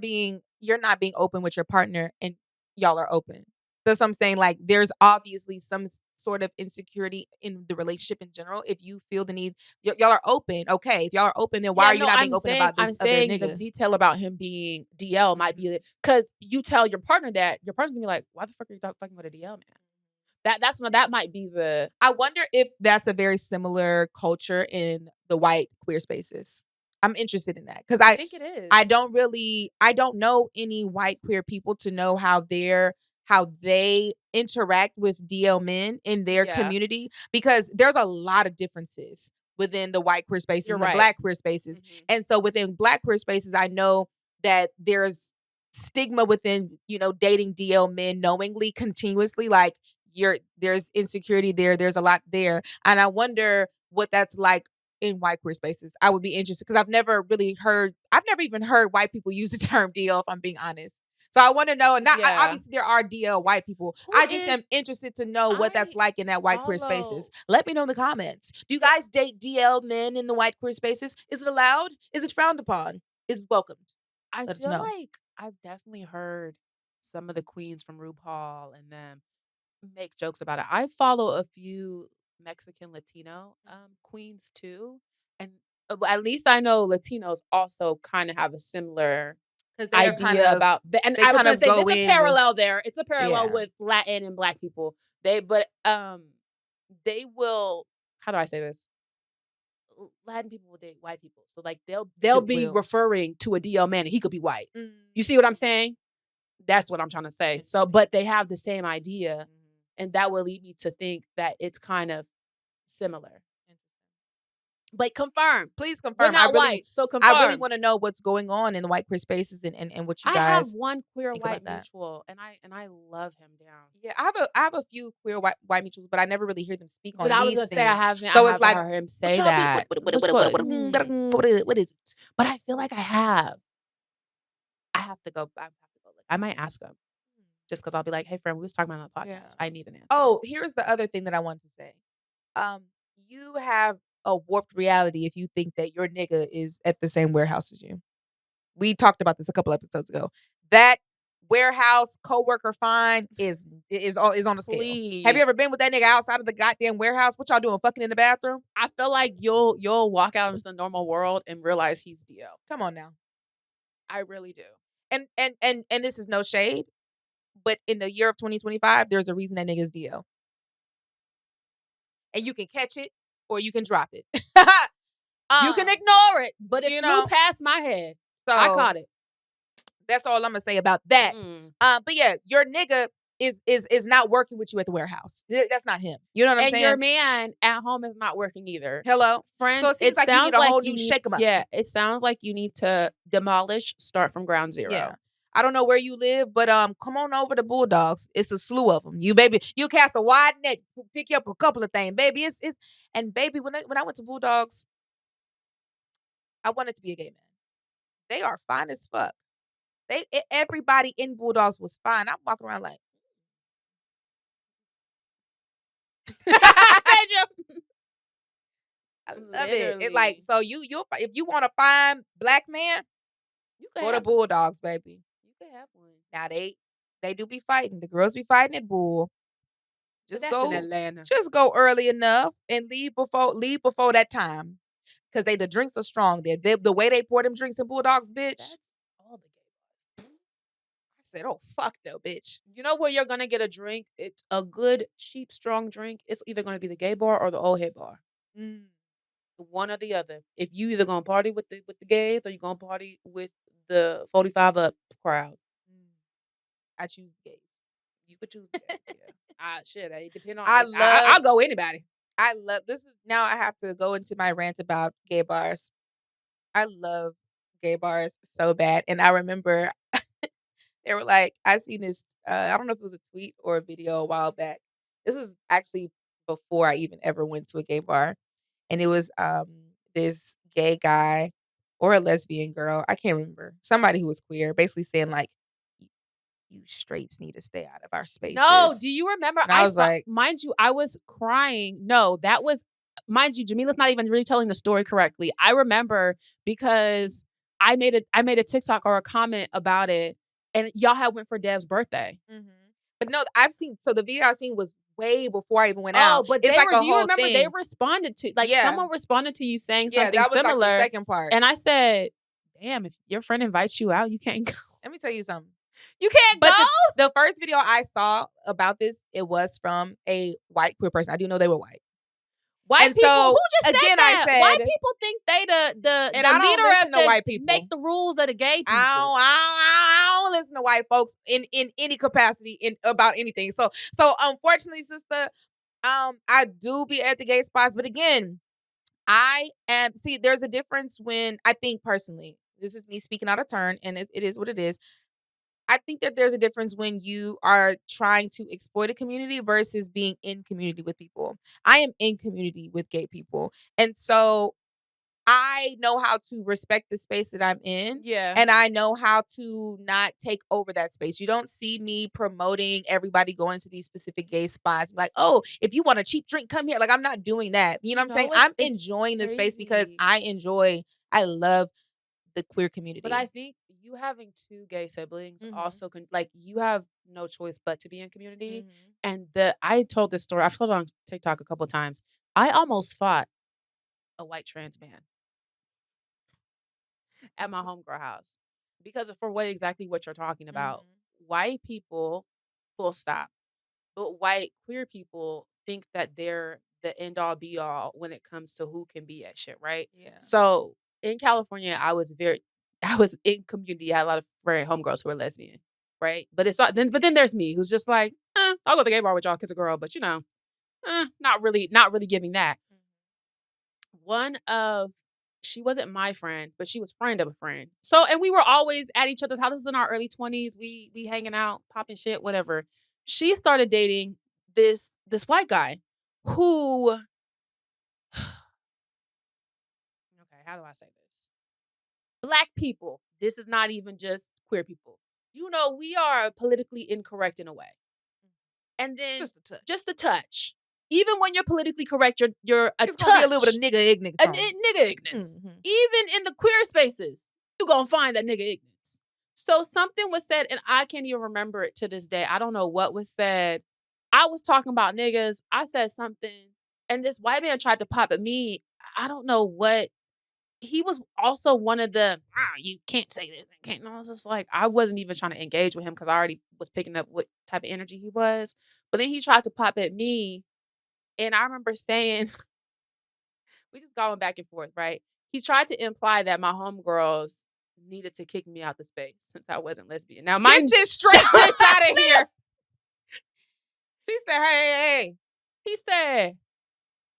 not being open with your partner, and y'all are open. That's what I'm saying. Like, there's obviously some sort of insecurity in the relationship in general. If you feel the need, y'all are open. Okay, if y'all are open, then why are you not being open about this other I'm saying nigga? the detail about him being DL might be because you tell your partner that, your partner's gonna be like, "Why the fuck are you fucking with a DL man?" That might be the. I wonder if that's a very similar culture in the white queer spaces. I'm interested in that because I think it is. I don't know any white queer people to know how they interact with DL men in their community, because there's a lot of differences within the white queer spaces and the Black queer spaces. And so within Black queer spaces, I know that there's stigma within, dating DL men knowingly, continuously, like there's insecurity there. There's a lot there. And I wonder what that's like in white queer spaces. I would be interested because I've never even heard white people use the term DL, if I'm being honest. So I want to know, obviously there are DL white people. I just am interested to know what that's like in that white queer spaces. Let me know in the comments. Do you guys date DL men in the white queer spaces? Is it allowed? Is it frowned upon? Is it welcomed? I feel like I've definitely heard some of the queens from RuPaul and them make jokes about it. I follow a few Mexican Latino queens too, and at least I know Latinos also kind of have a similar idea about that. And I was gonna say there's a parallel there. It's a parallel with Latin and Black people. They will. How do I say this? Latin people will date white people, so like they'll be referring to a DL man and he could be white. You see what I'm saying? That's what I'm trying to say. So, but they have the same idea, and that will lead me to think that it's kind of similar. But confirm. Please confirm. We're not white, so confirm. I really want to know what's going on in the white queer spaces and what you guys. I have one queer white mutual, and I love him down. Yeah, I have a few queer white mutuals, but I never really hear them speak on these things. I was gonna say I haven't. So I it's like heard him say that. What is it? But I feel like I have. I have to go. I might ask him. Just because I'll be like, "Hey, friend, we was talking about on the podcast. Yeah. I need an answer." Oh, here's the other thing that I wanted to say. You have a warped reality if you think that your nigga is at the same warehouse as you. We talked about this a couple episodes ago. That warehouse coworker find is on a scale. Please. Have you ever been with that nigga outside of the goddamn warehouse? What y'all doing? Fucking in the bathroom? I feel like you'll walk out into the normal world and realize he's DL. Come on now. I really do. And this is no shade, but in the year of 2025, there's a reason that nigga's DL. And you can catch it or you can drop it. You can ignore it, but it flew past my head. So I caught it. That's all I'm gonna say about that. But yeah, your nigga is not working with you at the warehouse. That's not him. You know what I'm saying? And your man at home is not working either. Hello, friend. So it seems like you need a whole new shake 'em up. Yeah, it sounds like you need to demolish, start from ground zero. Yeah. I don't know where you live, but come on over to Bulldogs. It's a slew of them. You cast a wide net, pick you up a couple of things, baby. It's and baby, when I went to Bulldogs, I wanted to be a gay man. They are fine as fuck. Everybody in Bulldogs was fine. I'm walking around like I love it. It like so you if you want to find Black man, go to Bulldogs, baby. You can have one. Now they They do be fighting. The girls be fighting at Bull. But that's in Atlanta. Just go early enough and leave before that time. Because the drinks are strong there. The way they pour them drinks in Bulldogs, bitch. That's all the gay bars. I said, oh, fuck no, bitch. You know where you're going to get a drink? It's a good, cheap, strong drink. It's either going to be the gay bar or the old head bar. One or the other. If you either going to party with the gays or you're going to party with the 45 up crowd. I choose the gays. You could choose the gays, yeah. Shit, it depends on. I'll go anybody. I love this. Now I have to go into my rant about gay bars. I love gay bars so bad, and I remember they were like, I seen this. I don't know if it was a tweet or a video a while back. This is actually before I even ever went to a gay bar, and it was this gay guy or a lesbian girl. I can't remember. Somebody who was queer, basically saying like, you straights need to stay out of our spaces. No, do you remember? And I was like, mind you, I was crying. No, that was, mind you, Jamila's not even really telling the story correctly. I remember because I made a TikTok or a comment about it, and y'all had went for Dev's birthday. Mm-hmm. But no, the video I've seen was way before I even went out. Oh, but it's like do you remember thing. they responded to, like, someone responded to you saying something that was similar. Like the second part. And I said, damn, if your friend invites you out, you can't go. Let me tell you something. You can't go? The first video I saw about this, it was from a white queer person. I do know they were white. White people, so, who just again, said that? I said, white people think they the leader of the white people. Make the rules of the gay people. I don't listen to white folks in any capacity about anything. So unfortunately, sister, I do be at the gay spots, but again, there's a difference when I think personally, this is me speaking out of turn, and it is what it is. I think that there's a difference when you are trying to exploit a community versus being in community with people. I am in community with gay people. And so I know how to respect the space that I'm in. Yeah. And I know how to not take over that space. You don't see me promoting everybody going to these specific gay spots. Like, oh, if you want a cheap drink, come here. Like, I'm not doing that. You know what I'm saying? I'm enjoying the space because I love the queer community. But I think you having two gay siblings also you have no choice but to be in community. And I told this story. I've told it on TikTok a couple of times. I almost fought a white trans man at my homegirl house because exactly what you're talking about. White people, full stop. But white queer people think that they're the end all be all when it comes to who can be at shit, right? Yeah. So in California, I was in community. I had a lot of homegirls who are lesbian, right? But it's not. But then there's me, who's just like, I'll go to the gay bar with y'all because a girl, but not really giving that. She wasn't my friend, but she was friend of a friend. So, and we were always at each other's houses in our early 20s. We hanging out, popping shit, whatever. She started dating this white guy who, okay, how do I say this? Black people. This is not even just queer people. We are politically incorrect in a way. And then just a touch. Even when you're politically correct, you're a touch. It's gonna be a little bit of nigga ignorance. Nigga ignorance. Even in the queer spaces, you're gonna find that nigga ignorance. So something was said, and I can't even remember it to this day. I don't know what was said. I was talking about niggas. I said something, and this white man tried to pop at me. I don't know what. He was also one of the, you can't say this. And I was just like, I wasn't even trying to engage with him because I already was picking up what type of energy he was. But then he tried to pop at me. And I remember saying, we just going back and forth, right? He tried to imply that my homegirls needed to kick me out the space since I wasn't lesbian. Now, get this straight bitch out of here. She said, hey. He said,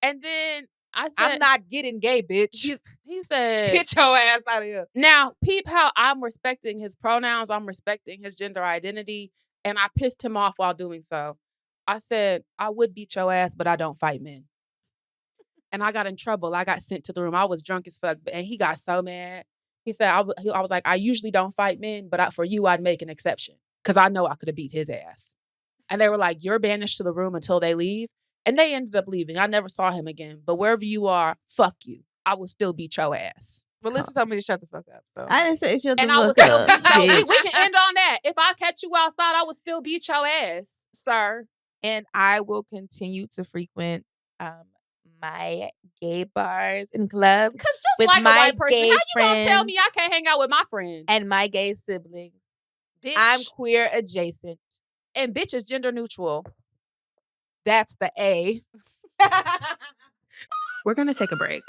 and then I said, I'm not getting gay, bitch. He said, get your ass out of here. Now, peep how I'm respecting his pronouns. I'm respecting his gender identity. And I pissed him off while doing so. I said, I would beat your ass, but I don't fight men. And I got in trouble. I got sent to the room. I was drunk as fuck. And he got so mad. He said, I was like, I usually don't fight men, but for you, I'd make an exception. Because I know I could have beat his ass. And they were like, you're banished to the room until they leave. And they ended up leaving. I never saw him again. But wherever you are, fuck you. I will still beat your ass. Melissa told me to shut the fuck up. So I didn't say shut the And I will fuck still up, beat your we bitch. can end on that. If I catch you outside, I will still beat your ass, sir. and I will continue to frequent my gay bars and clubs Because just with like a my white person, gay how you gonna tell me I friends can't hang out with my friends? and my gay siblings. bitch, I'm queer adjacent. and bitch is gender neutral. That's the A. We're going to take a break.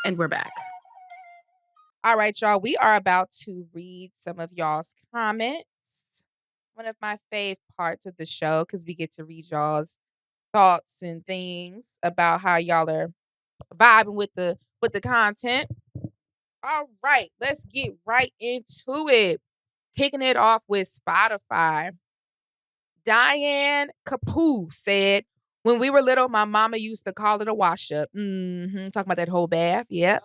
And we're back. All right, y'all. We are about to read some of y'all's comments. One of my fave parts of the show, because we get to read y'all's thoughts and things about how y'all are vibing with the content. All right, let's get right into it. Kicking it off with Spotify. Diane Capu said, when we were little, my mama used to call it a wash up. Talking about that whole bath. Yep.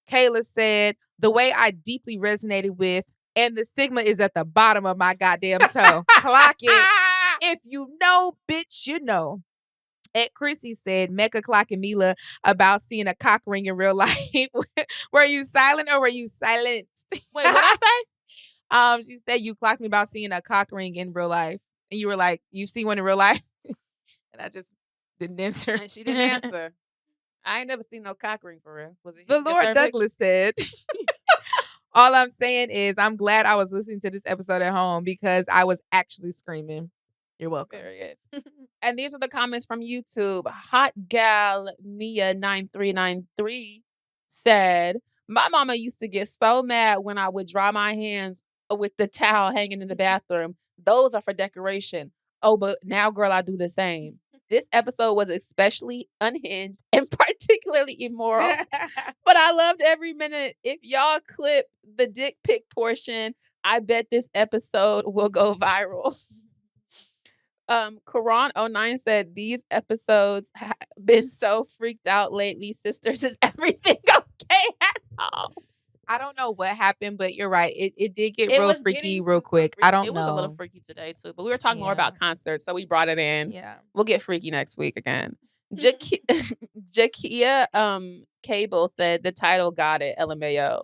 Okay. Kayla said, the way I deeply resonated with, and the sigma is at the bottom of my goddamn toe. Clock it. If you know, bitch, you know. Ed Chrissy said, Mecca clocking Mila about seeing a cock ring in real life. Were you silent or were you silenced? Wait, what I say? She said you clocked me about seeing a cock ring in real life. And you were like, you've seen one in real life? And I just didn't answer. And she didn't answer. I ain't never seen no cock ring for real. Was it The Lord Douglas said, all I'm saying is I'm glad I was listening to this episode at home because I was actually screaming. You're welcome. Period. And these are the comments from YouTube. Hot Gal Mia 9393 said, my mama used to get so mad when I would dry my hands with the towel hanging in the bathroom. Those are for decoration. Oh, but now, girl, I do the same. This episode was especially unhinged and particularly immoral, but I loved every minute. If y'all clip the dick pic portion, I bet this episode will go viral. Quran09 said these episodes have been so freaked out lately. Sisters, is everything okay at home? I don't know what happened, but you're right. It did get real freaky real quick. I don't know. It was a little freaky today too, but we were talking more about concerts, so we brought it in. Yeah. We'll get freaky next week again. Jakia Cable said the title got it. LMAO.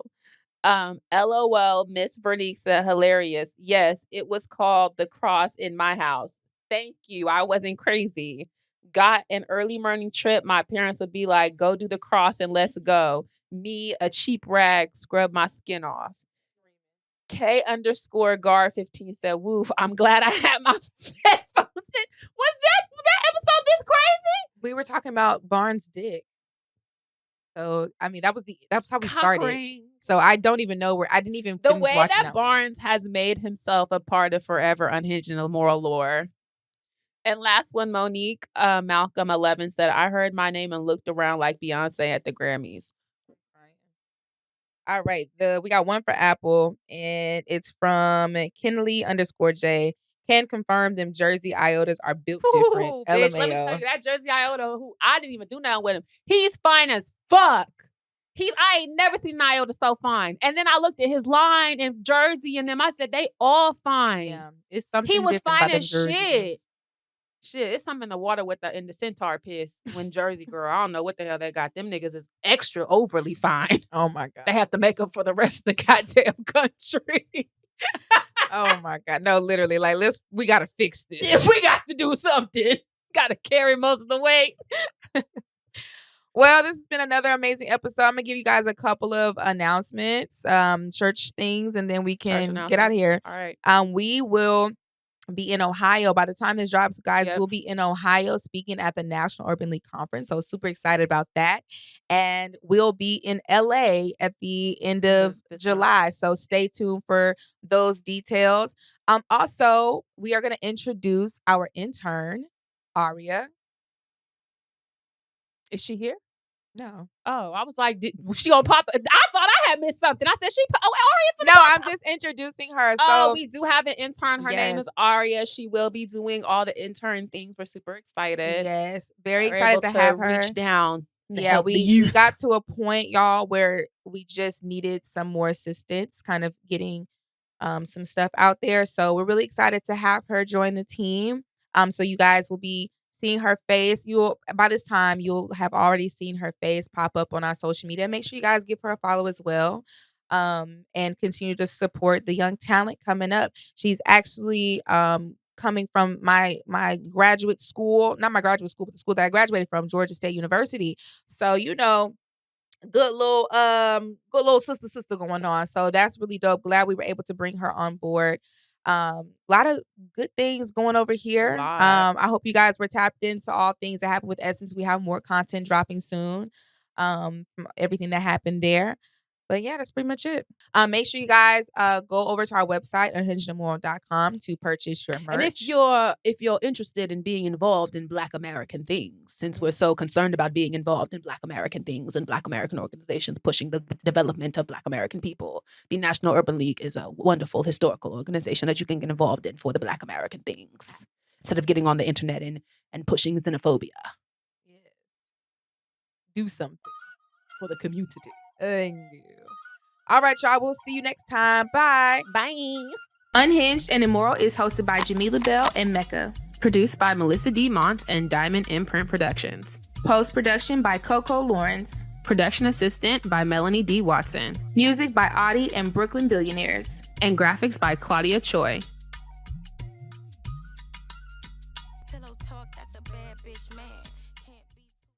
LOL. Miss Vernique said hilarious. Yes, it was called The Cross in My House. Thank you. I wasn't crazy. Got an early morning trip. My parents would be like, go do the cross and let's go. Me, a cheap rag, scrub my skin off. K_guard15 said, woof, I'm glad I had my headphones in. Was that episode this crazy? We were talking about Barnes' dick. So, I mean, that's how we started. So I don't even know where, I didn't even The finish way watching that Barnes has made himself a part of forever unhinged and immoral lore. And last one, Monique Malcolm 11 said, I heard my name and looked around like Beyonce at the Grammys. All right. We got one for Apple, and it's from Kinley_J. Can confirm them Jersey Iotas are built different. Bitch, LMAO. let me tell you, that Jersey Iota, who I didn't even do nothing with him, he's fine as fuck. I ain't never seen an Iota so fine. And then I looked at his line in Jersey, and them I said, they all fine. Yeah, it's something he was different fine about as them Jersey shit. ones. Shit, it's something in the water in the centaur piss when Jersey girl. I don't know what the hell they got. Them niggas is extra overly fine. Oh my God. They have to make up for the rest of the goddamn country. Oh my God. No, literally, like we gotta fix this. We got to do something. Gotta carry most of the weight. Well, this has been another amazing episode. I'm gonna give you guys a couple of announcements, church things, and then we can get out of here. All right. We will be in Ohio. By the time this drops, guys, we'll be in Ohio speaking at the National Urban League Conference. So super excited about that. And we'll be in LA at the end of July. So stay tuned for those details. Also, we are going to introduce our intern, Aria. Is she here? No. Oh, I was like, was she gonna pop? I thought I had missed something. I said Aria. No, I'm just introducing her. So we do have an intern. Her name is Aria. She will be doing all the intern things. We're super excited. Yes, very excited to have her. Reach down. Yeah, we got to a point, y'all, where we just needed some more assistance, kind of getting some stuff out there. So we're really excited to have her join the team. So you guys will be seeing her face. By this time, you'll have already seen her face pop up on our social media. Make sure you guys give her a follow as well. And continue to support the young talent coming up. She's actually coming from my graduate school, not my graduate school, but the school that I graduated from, Georgia State University. So, good little sister going on. So that's really dope. Glad we were able to bring her on board. A lot of good things going over here. I hope you guys were tapped into all things that happened with Essence. We have more content dropping soon from everything that happened there. But yeah, that's pretty much it. Make sure you guys go over to our website, unhingedimmoral.com, to purchase your merch. And if you're interested in being involved in Black American things, since we're so concerned about being involved in Black American things and Black American organizations pushing the development of Black American people, the National Urban League is a wonderful historical organization that you can get involved in for the Black American things, instead of getting on the internet and pushing xenophobia. Yeah. Do something for the community. Thank you. All right, y'all. We'll see you next time. Bye. Bye. Unhinged and Immoral is hosted by Jamila and Mecca. Produced by Melisa D. Monts and Diamond MPrint Productions. Post-production by Coco, Llorens. Production assistant by Melanie D. Watson. Music by Audie and Brooklyn Billionaires. And graphics by Claudia, Choi.